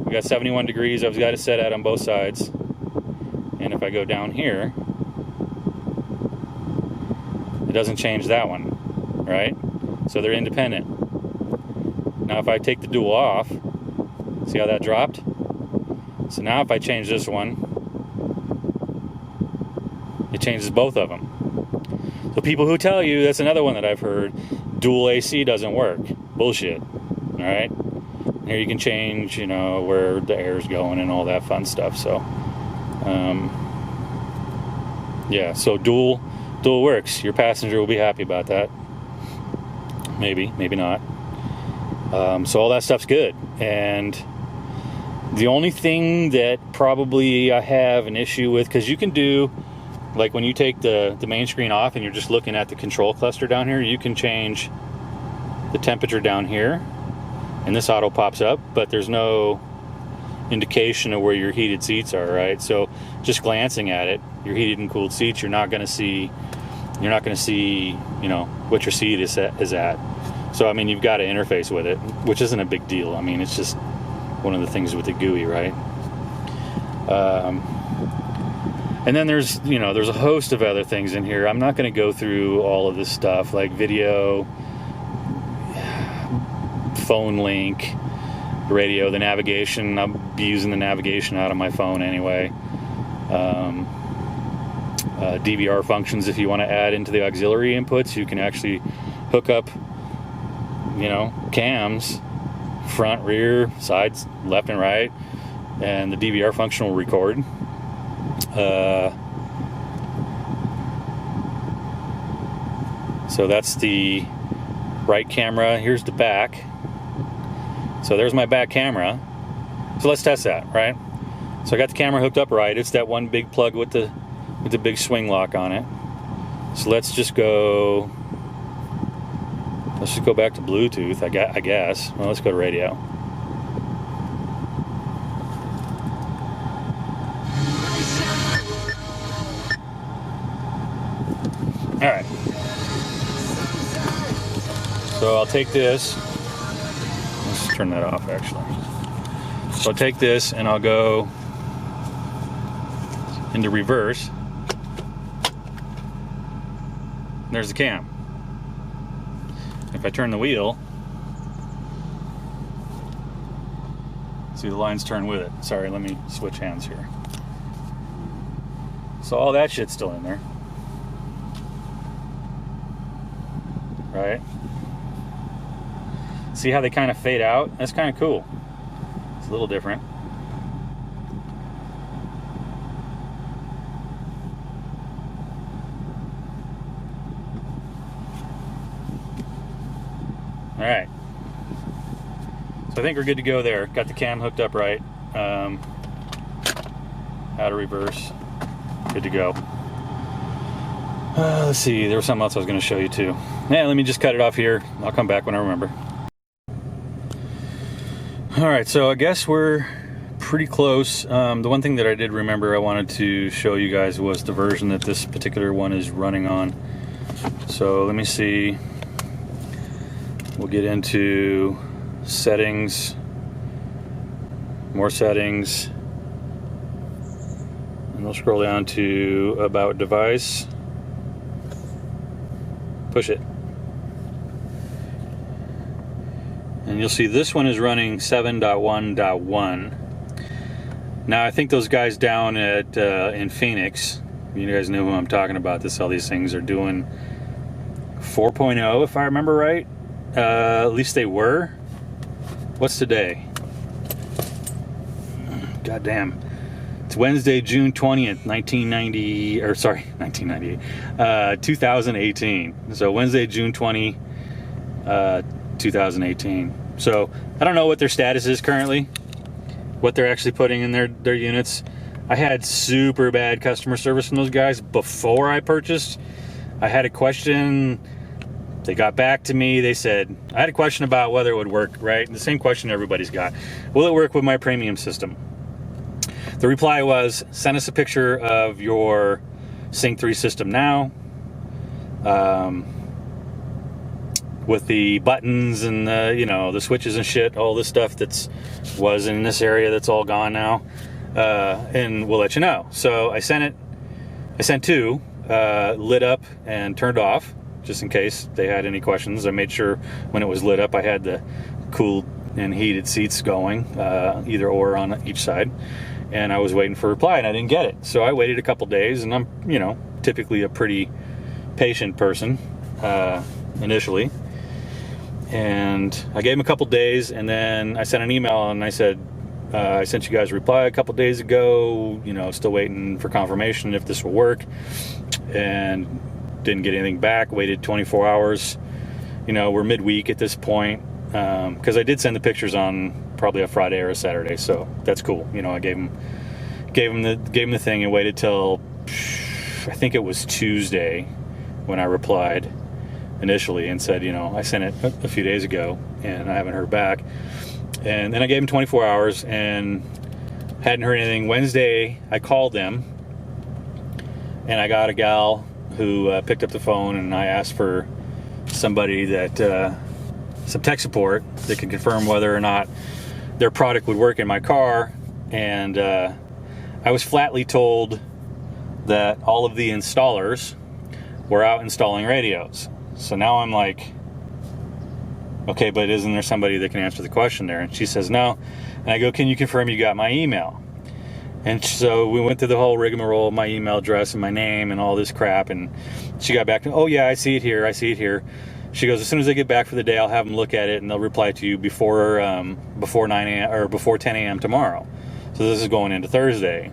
We got 71 degrees. I've got it set at on both sides. And if I go down here, it doesn't change that one, right? So they're independent. Now if I take the dual off, see how that dropped? So now if I change this one, it changes both of them. So people who tell you, that's another one that I've heard, dual AC doesn't work. Bullshit, all right? Here you can change, you know, where the air's going and all that fun stuff. So, yeah, so dual works. Your passenger will be happy about that. Maybe, maybe not. So all that stuff's good. And the only thing that probably I have an issue with, because you can do, like when you take the main screen off and you're just looking at the control cluster down here, you can change the temperature down here and this auto pops up, but there's no indication of where your heated seats are, right? So just glancing at it, your heated and cooled seats, you're not going to see you're not going to see, you know, what your seat is at. So I mean, you've got to interface with it, which isn't a big deal. I mean, it's just one of the things with the GUI, right? And then there's, you know, there's a host of other things in here. I'm not going to go through all of this stuff, like video, phone link, radio, the navigation. I'll be using the navigation out of my phone anyway. DVR functions, if you want to add into the auxiliary inputs, you can actually hook up, you know, cams, front, rear, sides, left and right, and the DVR function will record. So that's the right camera. Here's the back. So there's my back camera. So let's test that, right? So I got the camera hooked up right. It's that one big plug with the big swing lock on it. So let's just go back to Bluetooth, I guess. Well, let's go to radio. All right. So I'll take this. Let's turn that off, actually. So I'll take this and I'll go into reverse. There's the cam. If I turn the wheel, see the lines turn with it. Sorry, let me switch hands here. So all that shit's still in there. Right? See how they kind of fade out? That's kind of cool. It's a little different. All right. So I think we're good to go there. Got the cam hooked up right. Out of reverse. Good to go. Let's see. There was something else I was going to show you too. Yeah, let me just cut it off here. I'll come back when I remember. All right, so I guess we're pretty close. The one thing that I did remember I wanted to show you guys was the version that this particular one is running on. So let me see. We'll get into settings, more settings, and we'll scroll down to about device. Push it. And you'll see this one is running 7.1.1. Now I think those guys down at in Phoenix, you guys know who I'm talking about. All these things are doing 4.0 if I remember right. At least they were. What's today? God damn. It's Wednesday, June 20th, 2018. So Wednesday, June 20, 2018. So I don't know what their status is currently, what they're actually putting in their units. I had super bad customer service from those guys before I purchased. I had a question. They got back to me. They said, I had a question about whether it would work, right? The same question everybody's got. Will it work with my premium system? The reply was, send us a picture of your Sync 3 system now, with the buttons and the, you know, the switches and shit, all this stuff was in this area that's all gone now, and we'll let you know. So I sent two, lit up and turned off, just in case they had any questions. I made sure when it was lit up I had the cooled and heated seats going, either or on each side. And I was waiting for a reply and I didn't get it. So I waited a couple days, and I'm, you know, typically a pretty patient person initially. And I gave him a couple days, and then I sent an email and I said, I sent you guys a reply a couple days ago, you know, still waiting for confirmation if this will work, and didn't get anything back. Waited 24 hours. You know, we're midweek at this point, because I did send the pictures on probably a Friday or a Saturday, so that's cool. You know, I gave him the thing and waited till I think it was Tuesday when I replied initially and said, you know, I sent it a few days ago and I haven't heard back. And then I gave him 24 hours and hadn't heard anything. Wednesday I called them and I got a gal who picked up the phone, and I asked for somebody that, some tech support that can confirm whether or not their product would work in my car. And I was flatly told that all of the installers were out installing radios. So now I'm like, okay, but isn't there somebody that can answer the question there? And she says no. And I go, can you confirm you got my email? And so we went through the whole rigmarole of my email address and my name and all this crap. And she got back to, oh yeah, I see it here. I see it here. She goes, as soon as I get back for the day, I'll have them look at it and they'll reply to you before 9 a.m. or before 10 a.m. tomorrow. So this is going into Thursday.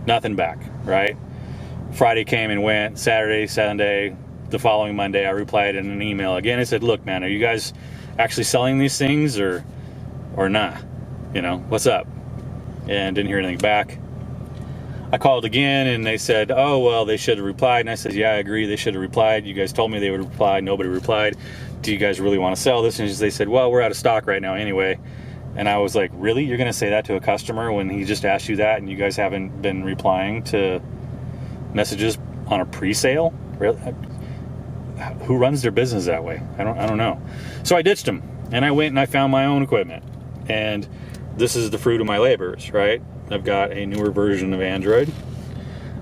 Nothing back, right? Friday came and went. Saturday, Sunday, the following Monday, I replied in an email again. I said, look, man, are you guys actually selling these things or not? You know, what's up? And didn't hear anything back. I called again and they said, oh, well, they should have replied. And I said, yeah, I agree. They should have replied. You guys told me they would reply. Nobody replied. Do you guys really want to sell this? And they said, well, we're out of stock right now anyway. And I was like, really? You're going to say that to a customer when he just asked you that and you guys haven't been replying to messages on a pre-sale? Really? Who runs their business that way? I don't know. So I ditched them and I went and I found my own equipment. And this is the fruit of my labors, right? I've got a newer version of Android.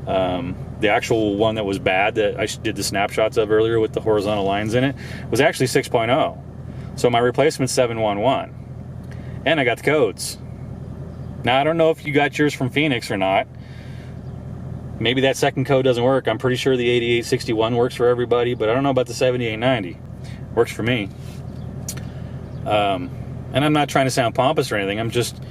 The actual one that was bad that I did the snapshots of earlier with the horizontal lines in it was actually 6.0. So my replacement's 7.1.1. And I got the codes. Now, I don't know if you got yours from Phoenix or not. Maybe that second code doesn't work. I'm pretty sure the 8861 works for everybody, but I don't know about the 7890. Works for me. And I'm not trying to sound pompous or anything. I'm just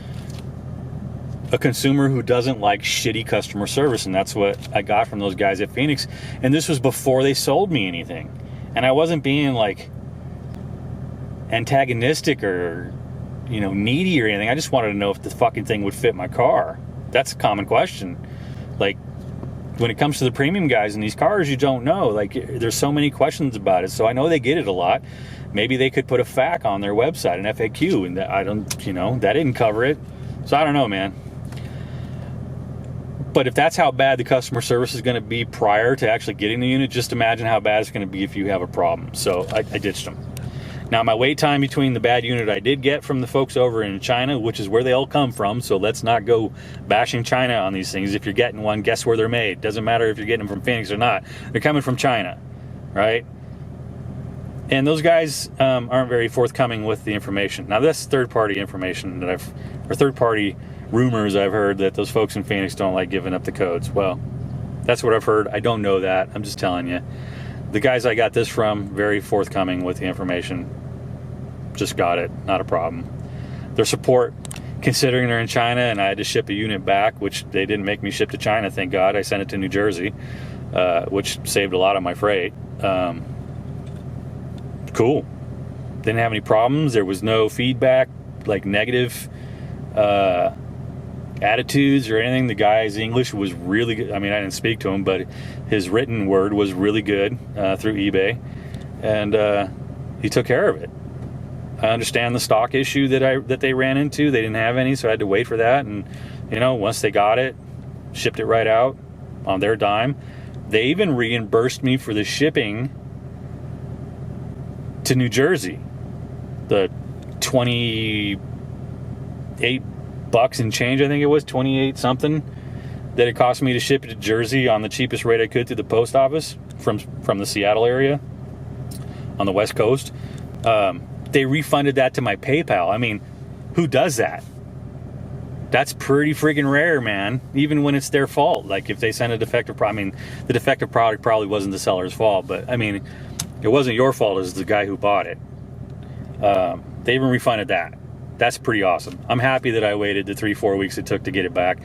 a consumer who doesn't like shitty customer service, and that's what I got from those guys at Phoenix. And this was before they sold me anything. And I wasn't being like antagonistic or, you know, needy or anything. I just wanted to know if the fucking thing would fit my car. That's a common question. Like, when it comes to the premium guys in these cars, you don't know. Like, there's so many questions about it. So I know they get it a lot. Maybe they could put a FAQ on their website, an FAQ, and I don't, you know, that didn't cover it. So I don't know, man. But if that's how bad the customer service is going to be prior to actually getting the unit, just imagine how bad it's going to be if you have a problem. So I ditched them. Now, my wait time between the bad unit I did get from the folks over in China, which is where they all come from, so let's not go bashing China on these things. If you're getting one, guess where they're made. Doesn't matter if you're getting them from Phoenix or not. They're coming from China, right? And those guys aren't very forthcoming with the information. Now, that's third-party information that or third-party rumors I've heard that those folks in Phoenix don't like giving up the codes. Well, that's what I've heard. I don't know that. I'm just telling you. The guys I got this from, very forthcoming with the information. Just got it. Not a problem. Their support, considering they're in China and I had to ship a unit back, which they didn't make me ship to China, thank God. I sent it to New Jersey, which saved a lot of my freight. Cool. Didn't have any problems. There was no feedback, like negative attitudes or anything. The guy's English was really good. I mean, I didn't speak to him, but his written word was really good through eBay, and he took care of it. I understand the stock issue that they ran into. They didn't have any, so I had to wait for that. And you know, once they got it, shipped it right out on their dime. They even reimbursed me for the shipping to New Jersey. The 28 bucks and change, I think it was 28 something, that it cost me to ship it to Jersey on the cheapest rate I could through the post office from the Seattle area on the West Coast. They refunded that to my PayPal. I mean, who does that? That's pretty freaking rare, man. Even when it's their fault. Like if they send a defective product, I mean, the defective product probably wasn't the seller's fault, but I mean, it wasn't your fault as the guy who bought it. They even refunded that. That's pretty awesome. I'm happy that I waited the 3-4 weeks it took to get it back.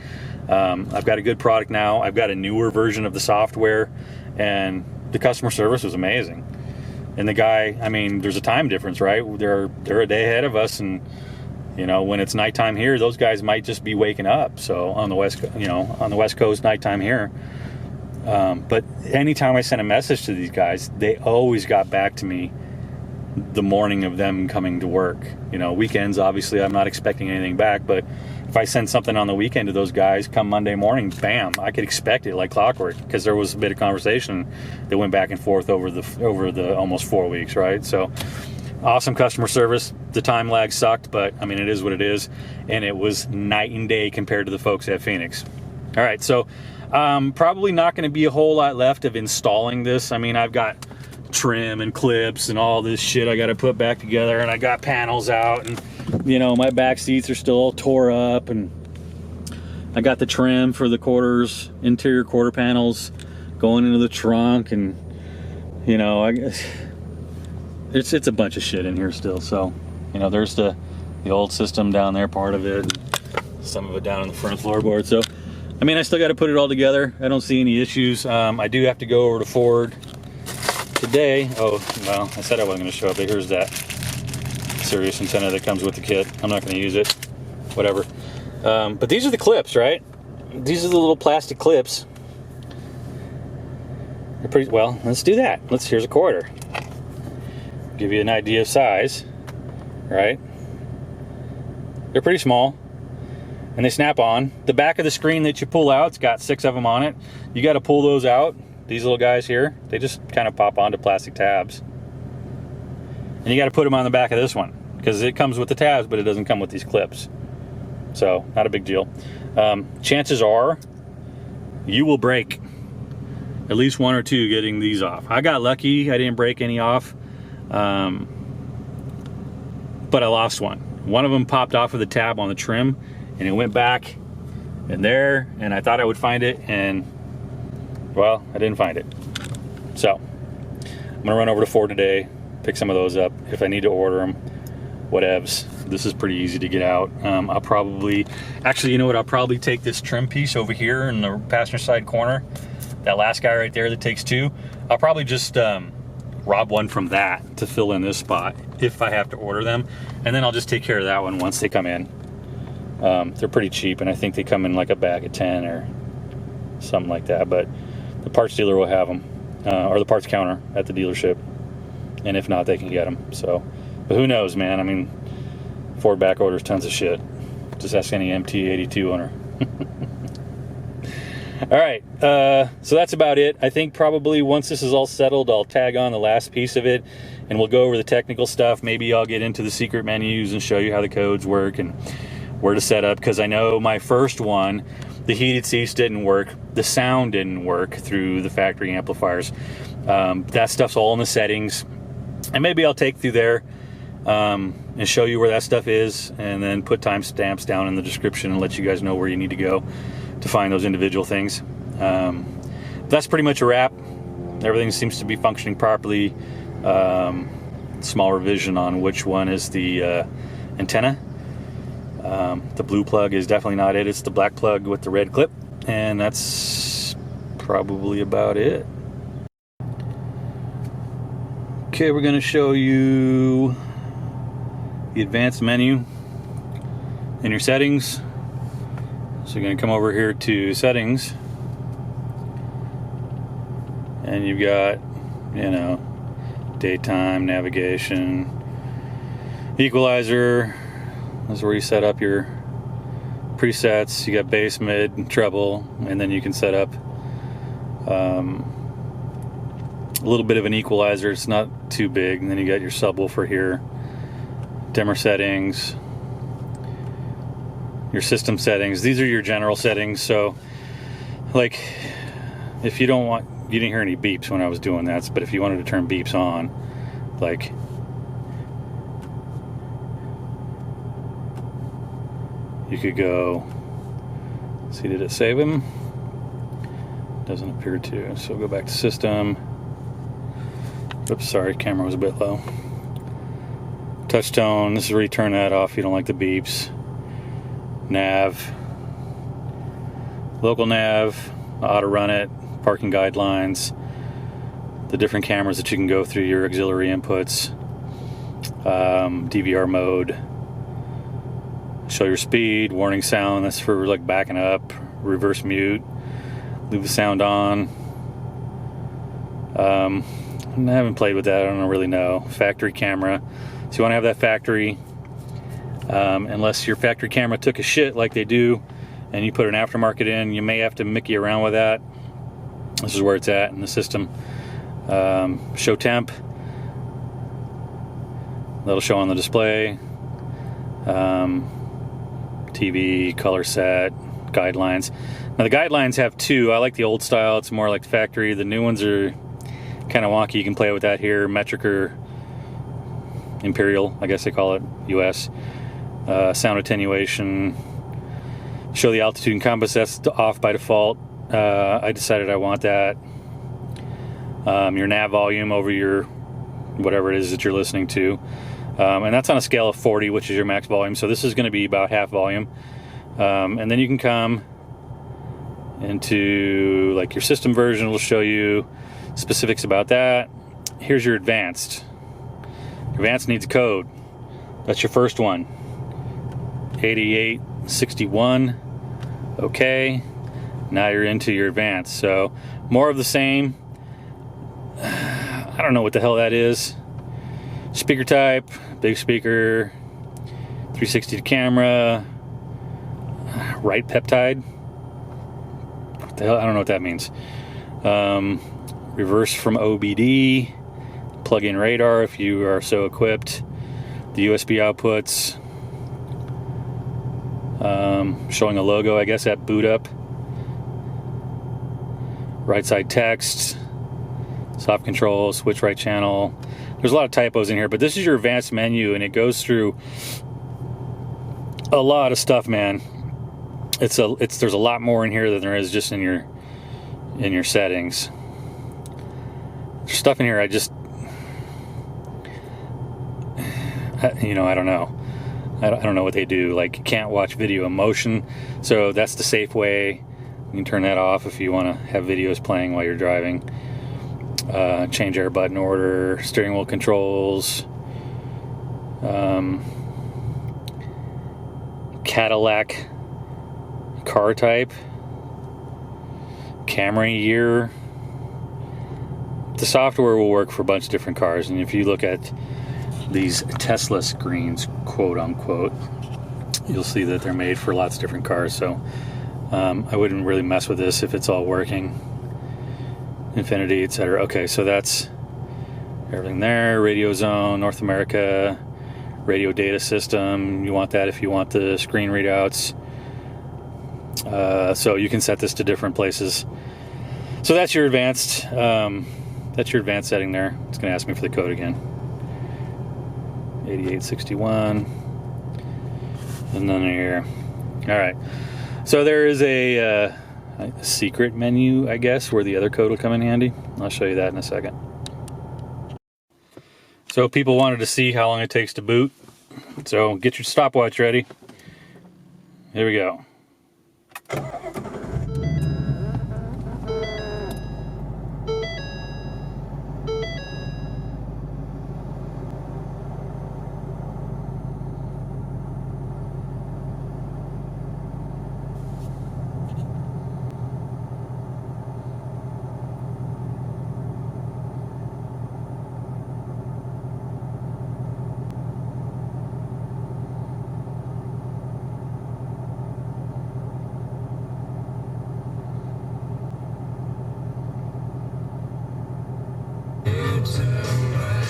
I've got a good product now. I've got a newer version of the software, and the customer service was amazing. And the guy, I mean, there's a time difference, right? They're a day ahead of us, and you know, when it's nighttime here, those guys might just be waking up. So on the West Coast, nighttime here. But anytime I sent a message to these guys, they always got back to me the morning of them coming to work. You know, weekends, obviously, I'm not expecting anything back, but if I send something on the weekend to those guys, come Monday morning, bam, I could expect it like clockwork, because there was a bit of conversation that went back and forth over the almost 4 weeks, right? So awesome customer service. The time lag sucked, but I mean, it is what it is, and it was night and day compared to the folks at Phoenix. All right, so probably not going to be a whole lot left of installing this. I mean, I've got trim and clips and all this shit I got to put back together, and I got panels out, and you know, my back seats are still all tore up, and I got the trim for the quarters, interior quarter panels going into the trunk, and you know, it's a bunch of shit in here still. So, you know, there's the old system down there, part of it, some of it down on the front floorboard. So, I mean, I still got to put it all together. I don't see any issues. I do have to go over to Ford today. Oh, well, I said I wasn't going to show up, but here's that Sirius antenna that comes with the kit. I'm not going to use it. Whatever. But these are the clips, right? These are the little plastic clips. They're pretty well. Let's do that. Here's a quarter. Give you an idea of size, right? They're pretty small, and they snap on. The back of the screen that you pull out, it's got 6 of them on it. You got to pull those out. These little guys here, they just kind of pop onto plastic tabs, and you got to put them on the back of this one, because it comes with the tabs, but it doesn't come with these clips. So not a big deal. Chances are you will break at least 1 or 2 getting these off. I got lucky, I didn't break any off, but I lost one. One of them popped off of the tab on the trim, and it went back in there, and I thought I would find it, and well, I didn't find it. So I'm gonna run over to Ford today, pick some of those up. If I need to order them, whatevs. This is pretty easy to get out. I'll probably, actually, you know what? I'll probably take this trim piece over here in the passenger side corner. That last guy right there that takes 2. I'll probably just rob one from that to fill in this spot if I have to order them. And then I'll just take care of that one once they come in. They're pretty cheap, and I think they come in like a bag of 10 or something like that. But the parts dealer will have them, or the parts counter at the dealership. And if not, they can get them. So, but who knows, man? I mean, Ford back orders tons of shit. Just ask any MT82 owner. All right, so that's about it. I think probably once this is all settled, I'll tag on the last piece of it, and we'll go over the technical stuff. Maybe I'll get into the secret menus and show you how the codes work and where to set up, because I know my first one, the heated seats didn't work, the sound didn't work through the factory amplifiers. That stuff's all in the settings, and maybe I'll take through there and show you where that stuff is, and then put timestamps down in the description and let you guys know where you need to go to find those individual things. That's pretty much a wrap. Everything seems to be functioning properly. Small revision on which one is the antenna. The blue plug is definitely not it. It's the black plug with the red clip, and that's probably about it. Okay, we're going to show you the advanced menu in your settings. So you're going to come over here to settings, and you've got, you know, daytime, navigation, equalizer. This is where you set up your presets. You got bass, mid, treble, and then you can set up a little bit of an equalizer. It's not too big. And then you got your subwoofer here, dimmer settings, your system settings. These are your general settings. So, like, if you don't want, you didn't hear any beeps when I was doing that, but if you wanted to turn beeps on, like, you could go, see, did it save him? Doesn't appear to. So go back to system. Oops, sorry, camera was a bit low. Touch tone, this is where you turn that off if you don't like the beeps. Nav, local nav, auto run it, parking guidelines, the different cameras that you can go through, your auxiliary inputs, DVR mode, show your speed, warning sound, that's for like backing up, reverse mute, leave the sound on. I haven't played with that, I don't really know. Factory camera, so you want to have that factory. Unless your factory camera took a shit like they do and you put an aftermarket in, you may have to mickey around with that. This is where it's at in the system. Show temp. That'll show on the display. TV, color set, guidelines. Now the guidelines have two. I like the old style. It's more like the factory. The new ones are kind of wonky. You can play with that here. Metric or Imperial, I guess they call it, US. Sound attenuation. Show the altitude and compass. That's off by default. I decided I want that. Your nav volume over your whatever it is that you're listening to. And that's on a scale of 40, which is your max volume. So this is going to be about half volume. And then you can come into like your system version. Will show you specifics about that. Here's your advanced. Your advanced needs a code. That's your first one. 8861. Okay. Now you're into your advanced. So more of the same. I don't know what the hell that is. Speaker type, big speaker, 360 to camera, right peptide. What the hell? I don't know what that means. Reverse from OBD, plug-in radar if you are so equipped. The USB outputs, showing a logo, I guess, at boot up. Right side text, soft control, switch right channel. There's a lot of typos in here, but this is your advanced menu, and it goes through a lot of stuff, man. There's a lot more in here than there is just in your settings. There's stuff in here I just, you know, I don't know. I don't know what they do. Like, you can't watch video in motion, so that's the safe way. You can turn that off if you want to have videos playing while you're driving. Change air button order, steering wheel controls, Cadillac car type, Camry year. The software will work for a bunch of different cars, and if you look at these Tesla screens, quote unquote, you'll see that they're made for lots of different cars. So I wouldn't really mess with this if it's all working. Infinity, etc. Okay, so that's everything there. Radio zone, North America, radio data system. You want that if you want the screen readouts. So you can set this to different places. So that's your advanced. That's your advanced setting there. It's going to ask me for the code again. 8861. And then here. All right. So there is a secret menu, I guess, where the other code will come in handy. I'll show you that in a second. So people wanted to see how long it takes to boot. So get your stopwatch ready. Here we go.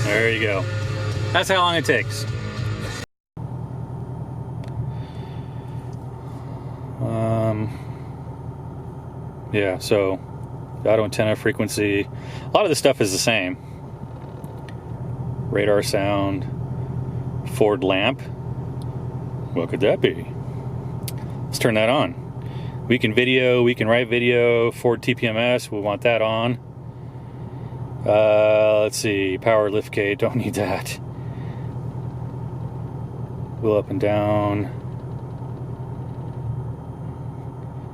There you go. That's how long it takes. Yeah, so auto antenna frequency, a lot of this stuff is the same. Radar sound, Ford lamp. What could that be? Let's turn that on. We can video, we can write video, Ford TPMS, we want that on. Let's see, power liftgate, don't need that. Wheel up and down.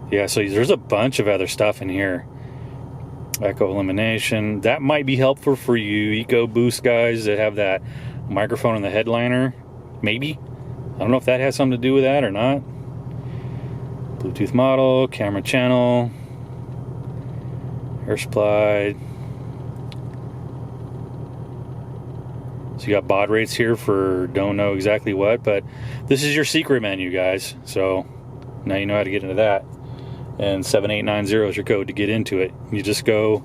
Yeah, so there's a bunch of other stuff in here. Echo elimination. That might be helpful for you EcoBoost guys that have that microphone in the headliner. Maybe. I don't know if that has something to do with that or not. Bluetooth model, camera channel, air supply. So So you got baud rates here for don't know exactly what, but this is your secret menu, guys. So now you know how to get into that. And 7890 is your code to get into it. You just go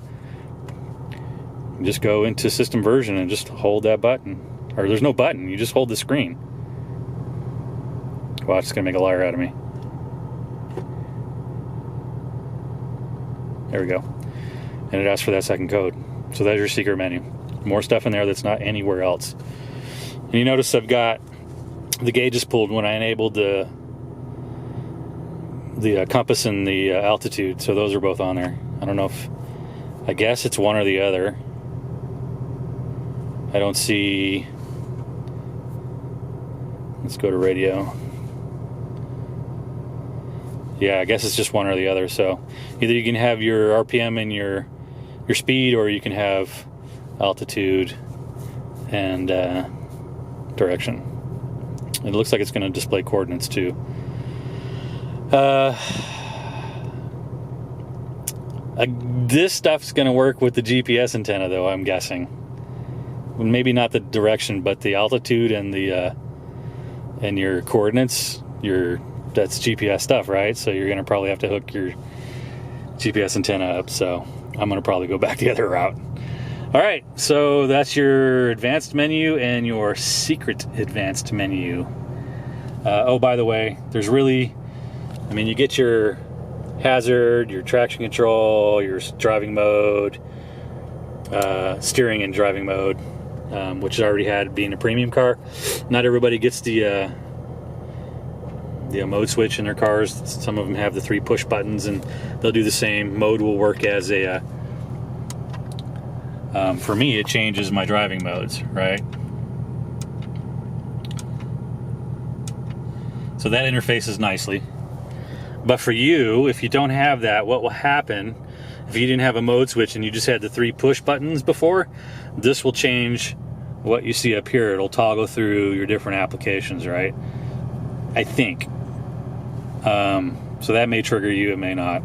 into system version and just hold that button. Or there's no button, you just hold the screen. Watch, it's gonna make a liar out of me. There we go. And it asks for that second code. So that's your secret menu. More stuff in there that's not anywhere else. And you notice I've got the gauges pulled when I enabled the compass and the altitude. So those are both on there. I don't know if, I guess it's one or the other. I don't see, let's go to radio. Yeah, I guess it's just one or the other. So either you can have your RPM and your speed, or you can have altitude and direction. It looks like it's going to display coordinates too. This stuff's going to work with the GPS antenna, though, I'm guessing. Maybe not the direction, but the altitude and the and your coordinates. That's GPS stuff, right? So you're going to probably have to hook your GPS antenna up. So I'm going to probably go back the other route. All right, so that's your advanced menu and your secret advanced menu. Oh, by the way, there's really, I mean, you get your hazard, your traction control, your driving mode, steering and driving mode, which I already had being a premium car. Not everybody gets the mode switch in their cars. Some of them have the 3 push buttons, and they'll do the same. Mode will work as a, for me, it changes my driving modes, right? So that interfaces nicely. But for you, if you don't have that, what will happen if you didn't have a mode switch and you just had the 3 push buttons before? This will change what you see up here. It'll toggle through your different applications, right? I think. So that may trigger you, it may not.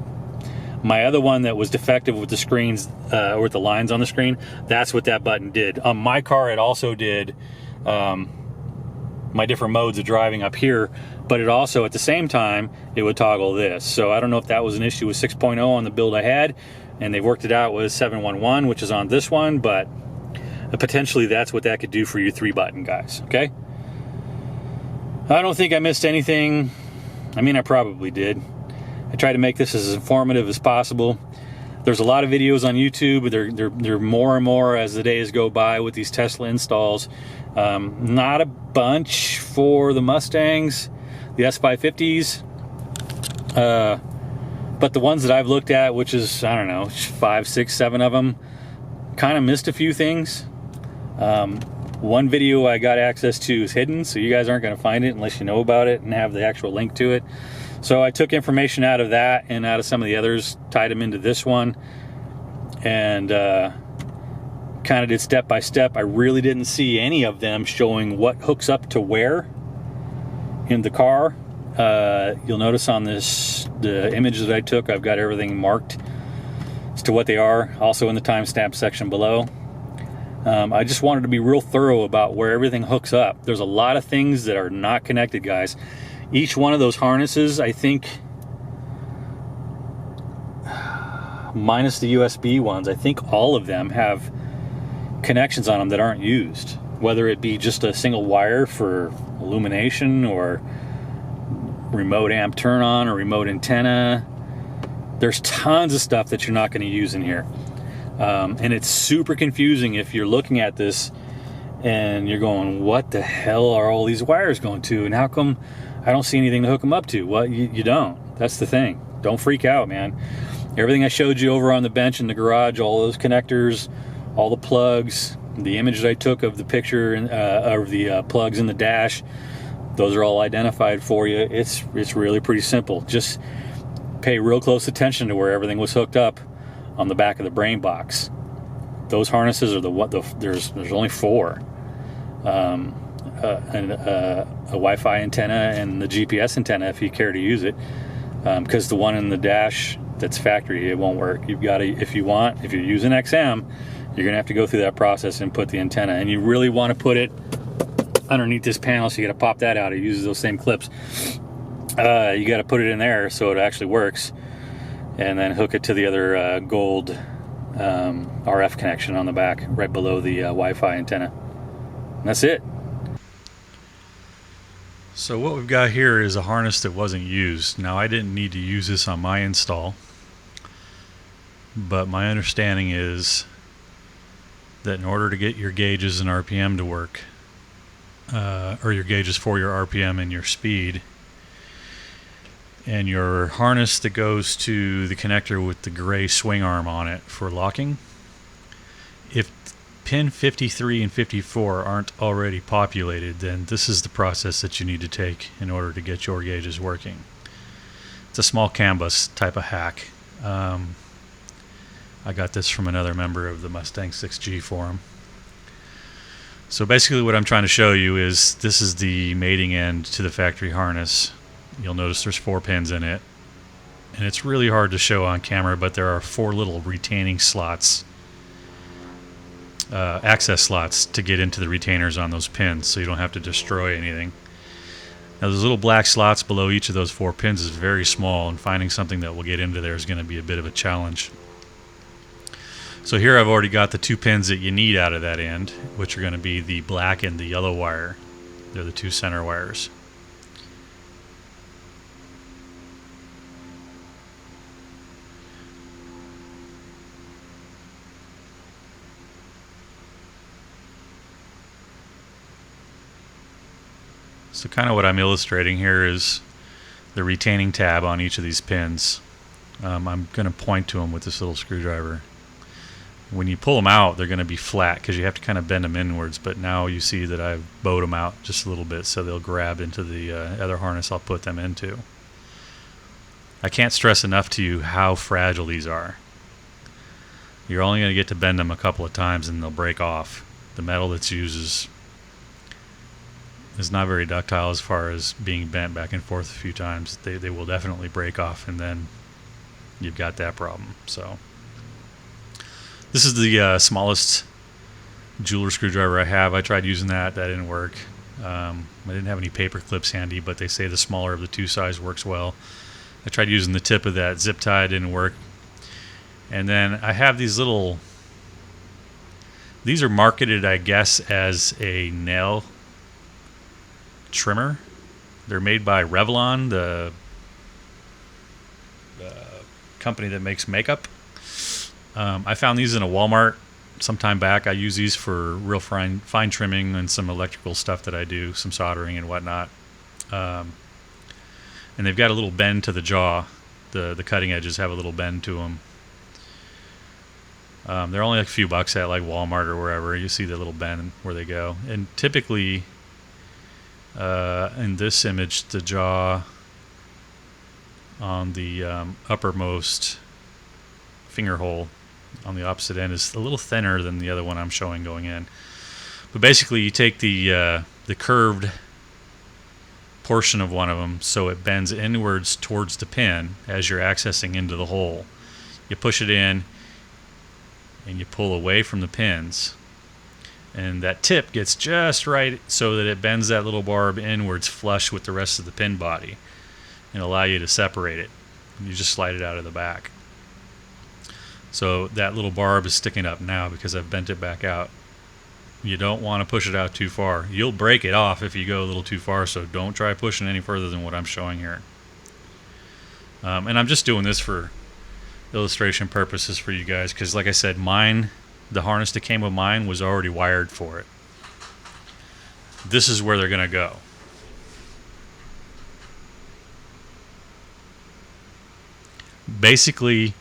My other one that was defective with the screens, or with the lines on the screen, that's what that button did. On my car, it also did my different modes of driving up here, but it also, at the same time, it would toggle this. So I don't know if that was an issue with 6.0 on the build I had, and they worked it out with 711, which is on this one, but potentially that's what that could do for you 3-button guys, okay? I don't think I missed anything. I mean, I probably did. I tried to make this as informative as possible. There's a lot of videos on YouTube. They're more and more as the days go by with these Tesla installs. Not a bunch for the Mustangs, the S550s. But the ones that I've looked at, which is, I don't know, 5, 6, 7 of them, kind of missed a few things. One video I got access to is hidden, so you guys aren't going to find it unless you know about it and have the actual link to it. So I took information out of that and out of some of the others, tied them into this one, and kind of did step by step. I really didn't see any of them showing what hooks up to where in the car. You'll notice on the images that I took, I've got everything marked as to what they are, also in the timestamp section below. I just wanted to be real thorough about where everything hooks up. There's a lot of things that are not connected, guys. Each one of those harnesses, I think, minus the USB ones, I think all of them have connections on them that aren't used. Whether it be just a single wire for illumination or remote amp turn on or remote antenna. There's tons of stuff that you're not going to use in here. And it's super confusing if you're looking at this and you're going, what the hell are all these wires going to? And how come I don't see anything to hook them up to? Well, you don't. That's the thing. Don't freak out, man. Everything I showed you over on the bench in the garage, all those connectors, all the plugs, the images I took of the picture of the plugs in the dash, those are all identified for you. It's really pretty simple. Just pay real close attention to where everything was hooked up on the back of the brain box. Those harnesses are there's only 4. A Wi-Fi antenna and the GPS antenna if you care to use it, because the one in the dash that's factory, it won't work. You've got to, if you're using XM you're gonna have to go through that process and put the antenna, and you really want to put it underneath this panel, so you got to pop that out. It uses those same clips. You got to put it in there so it actually works, and then hook it to the other gold RF connection on the back right below the Wi-Fi antenna. And that's it. So what we've got here is a harness that wasn't used. Now, I didn't need to use this on my install, but my understanding is that in order to get your gauges and RPM to work, or your gauges for your RPM and your speed, and your harness that goes to the connector with the gray swing arm on it for locking, if pin 53 and 54 aren't already populated, then this is the process that you need to take in order to get your gauges working. It's a small CAN bus type of hack. I got this from another member of the Mustang 6G forum. So basically what I'm trying to show you is this is the mating end to the factory harness. You'll notice there's 4 pins in it, and it's really hard to show on camera, but there are 4 little retaining slots, access slots to get into the retainers on those pins, so you don't have to destroy anything. Now, those little black slots below each of those 4 pins is very small, and finding something that will get into there is going to be a bit of a challenge. So here I've already got the 2 pins that you need out of that end, which are going to be the black and the yellow wire. They're the 2 center wires. So kind of what I'm illustrating here is the retaining tab on each of these pins. I'm going to point to them with this little screwdriver. When you pull them out, they're going to be flat because you have to kind of bend them inwards, but now you see that I've bowed them out just a little bit so they'll grab into the other harness I'll put them into. I can't stress enough to you how fragile these are. You're only going to get to bend them a couple of times and they'll break off. The metal that's used is not very ductile as far as being bent back and forth a few times. They will definitely break off, and then you've got that problem. So this is the smallest jeweler screwdriver I have. I tried using that didn't work. I didn't have any paper clips handy, but they say the smaller of the 2 size works well. I tried using the tip of that zip tie, it didn't work. And then I have these little, these are marketed, I guess, as a nail trimmer. They're made by Revlon, the company that makes makeup. I found these in a Walmart some time back. I use these for real fine trimming and some electrical stuff that I do, some soldering and whatnot. And they've got a little bend to the jaw. The cutting edges have a little bend to them. They're only like a few bucks at like Walmart or wherever. You see the little bend where they go. And typically, in this image, the jaw on the uppermost finger hole on the opposite end is a little thinner than the other one I'm showing going in. But basically, you take the curved portion of one of them so it bends inwards towards the pin as you're accessing into the hole. You push it in and you pull away from the pins, and that tip gets just right so that it bends that little barb inwards flush with the rest of the pin body and allow you to separate it. You just slide it out of the back. So that little barb is sticking up now because I've bent it back out. You don't want to push it out too far. You'll break it off if you go a little too far, so don't try pushing any further than what I'm showing here. And I'm just doing this for illustration purposes for you guys because, like I said, the harness that came with mine was already wired for it. This is where they're going to go. Basically,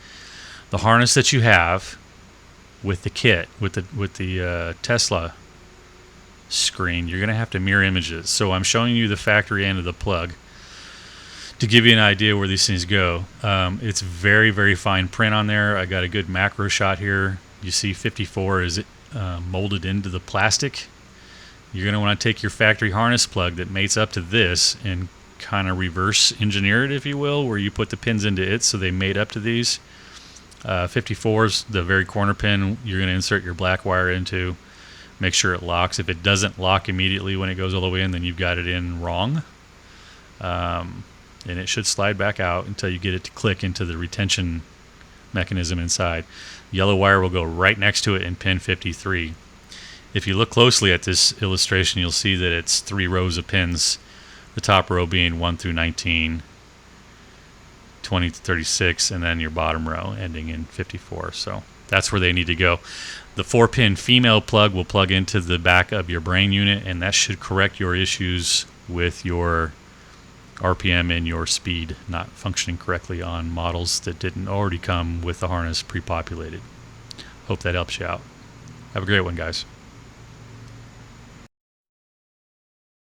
the harness that you have with the kit, with the Tesla screen, you're going to have to mirror images. So I'm showing you the factory end of the plug to give you an idea where these things go. It's very, very fine print on there. I got a good macro shot here. You see 54 is molded into the plastic. You're going to want to take your factory harness plug that mates up to this and kind of reverse engineer it, if you will, where you put the pins into it so they mate up to these. 54s, the very corner pin, you're going to insert your black wire into. Make sure it locks. If it doesn't lock immediately when it goes all the way in, then you've got it in wrong. And it should slide back out until you get it to click into the retention mechanism inside. Yellow wire will go right next to it in pin 53. If you look closely at this illustration, you'll see that it's 3 rows of pins, the top row being 1 through 19, 20 to 36, and then your bottom row ending in 54. So that's where they need to go. The 4-pin female plug will plug into the back of your brain unit, and that should correct your issues with your RPM and your speed not functioning correctly on models that didn't already come with the harness pre-populated. Hope that helps you out. Have a great one, guys.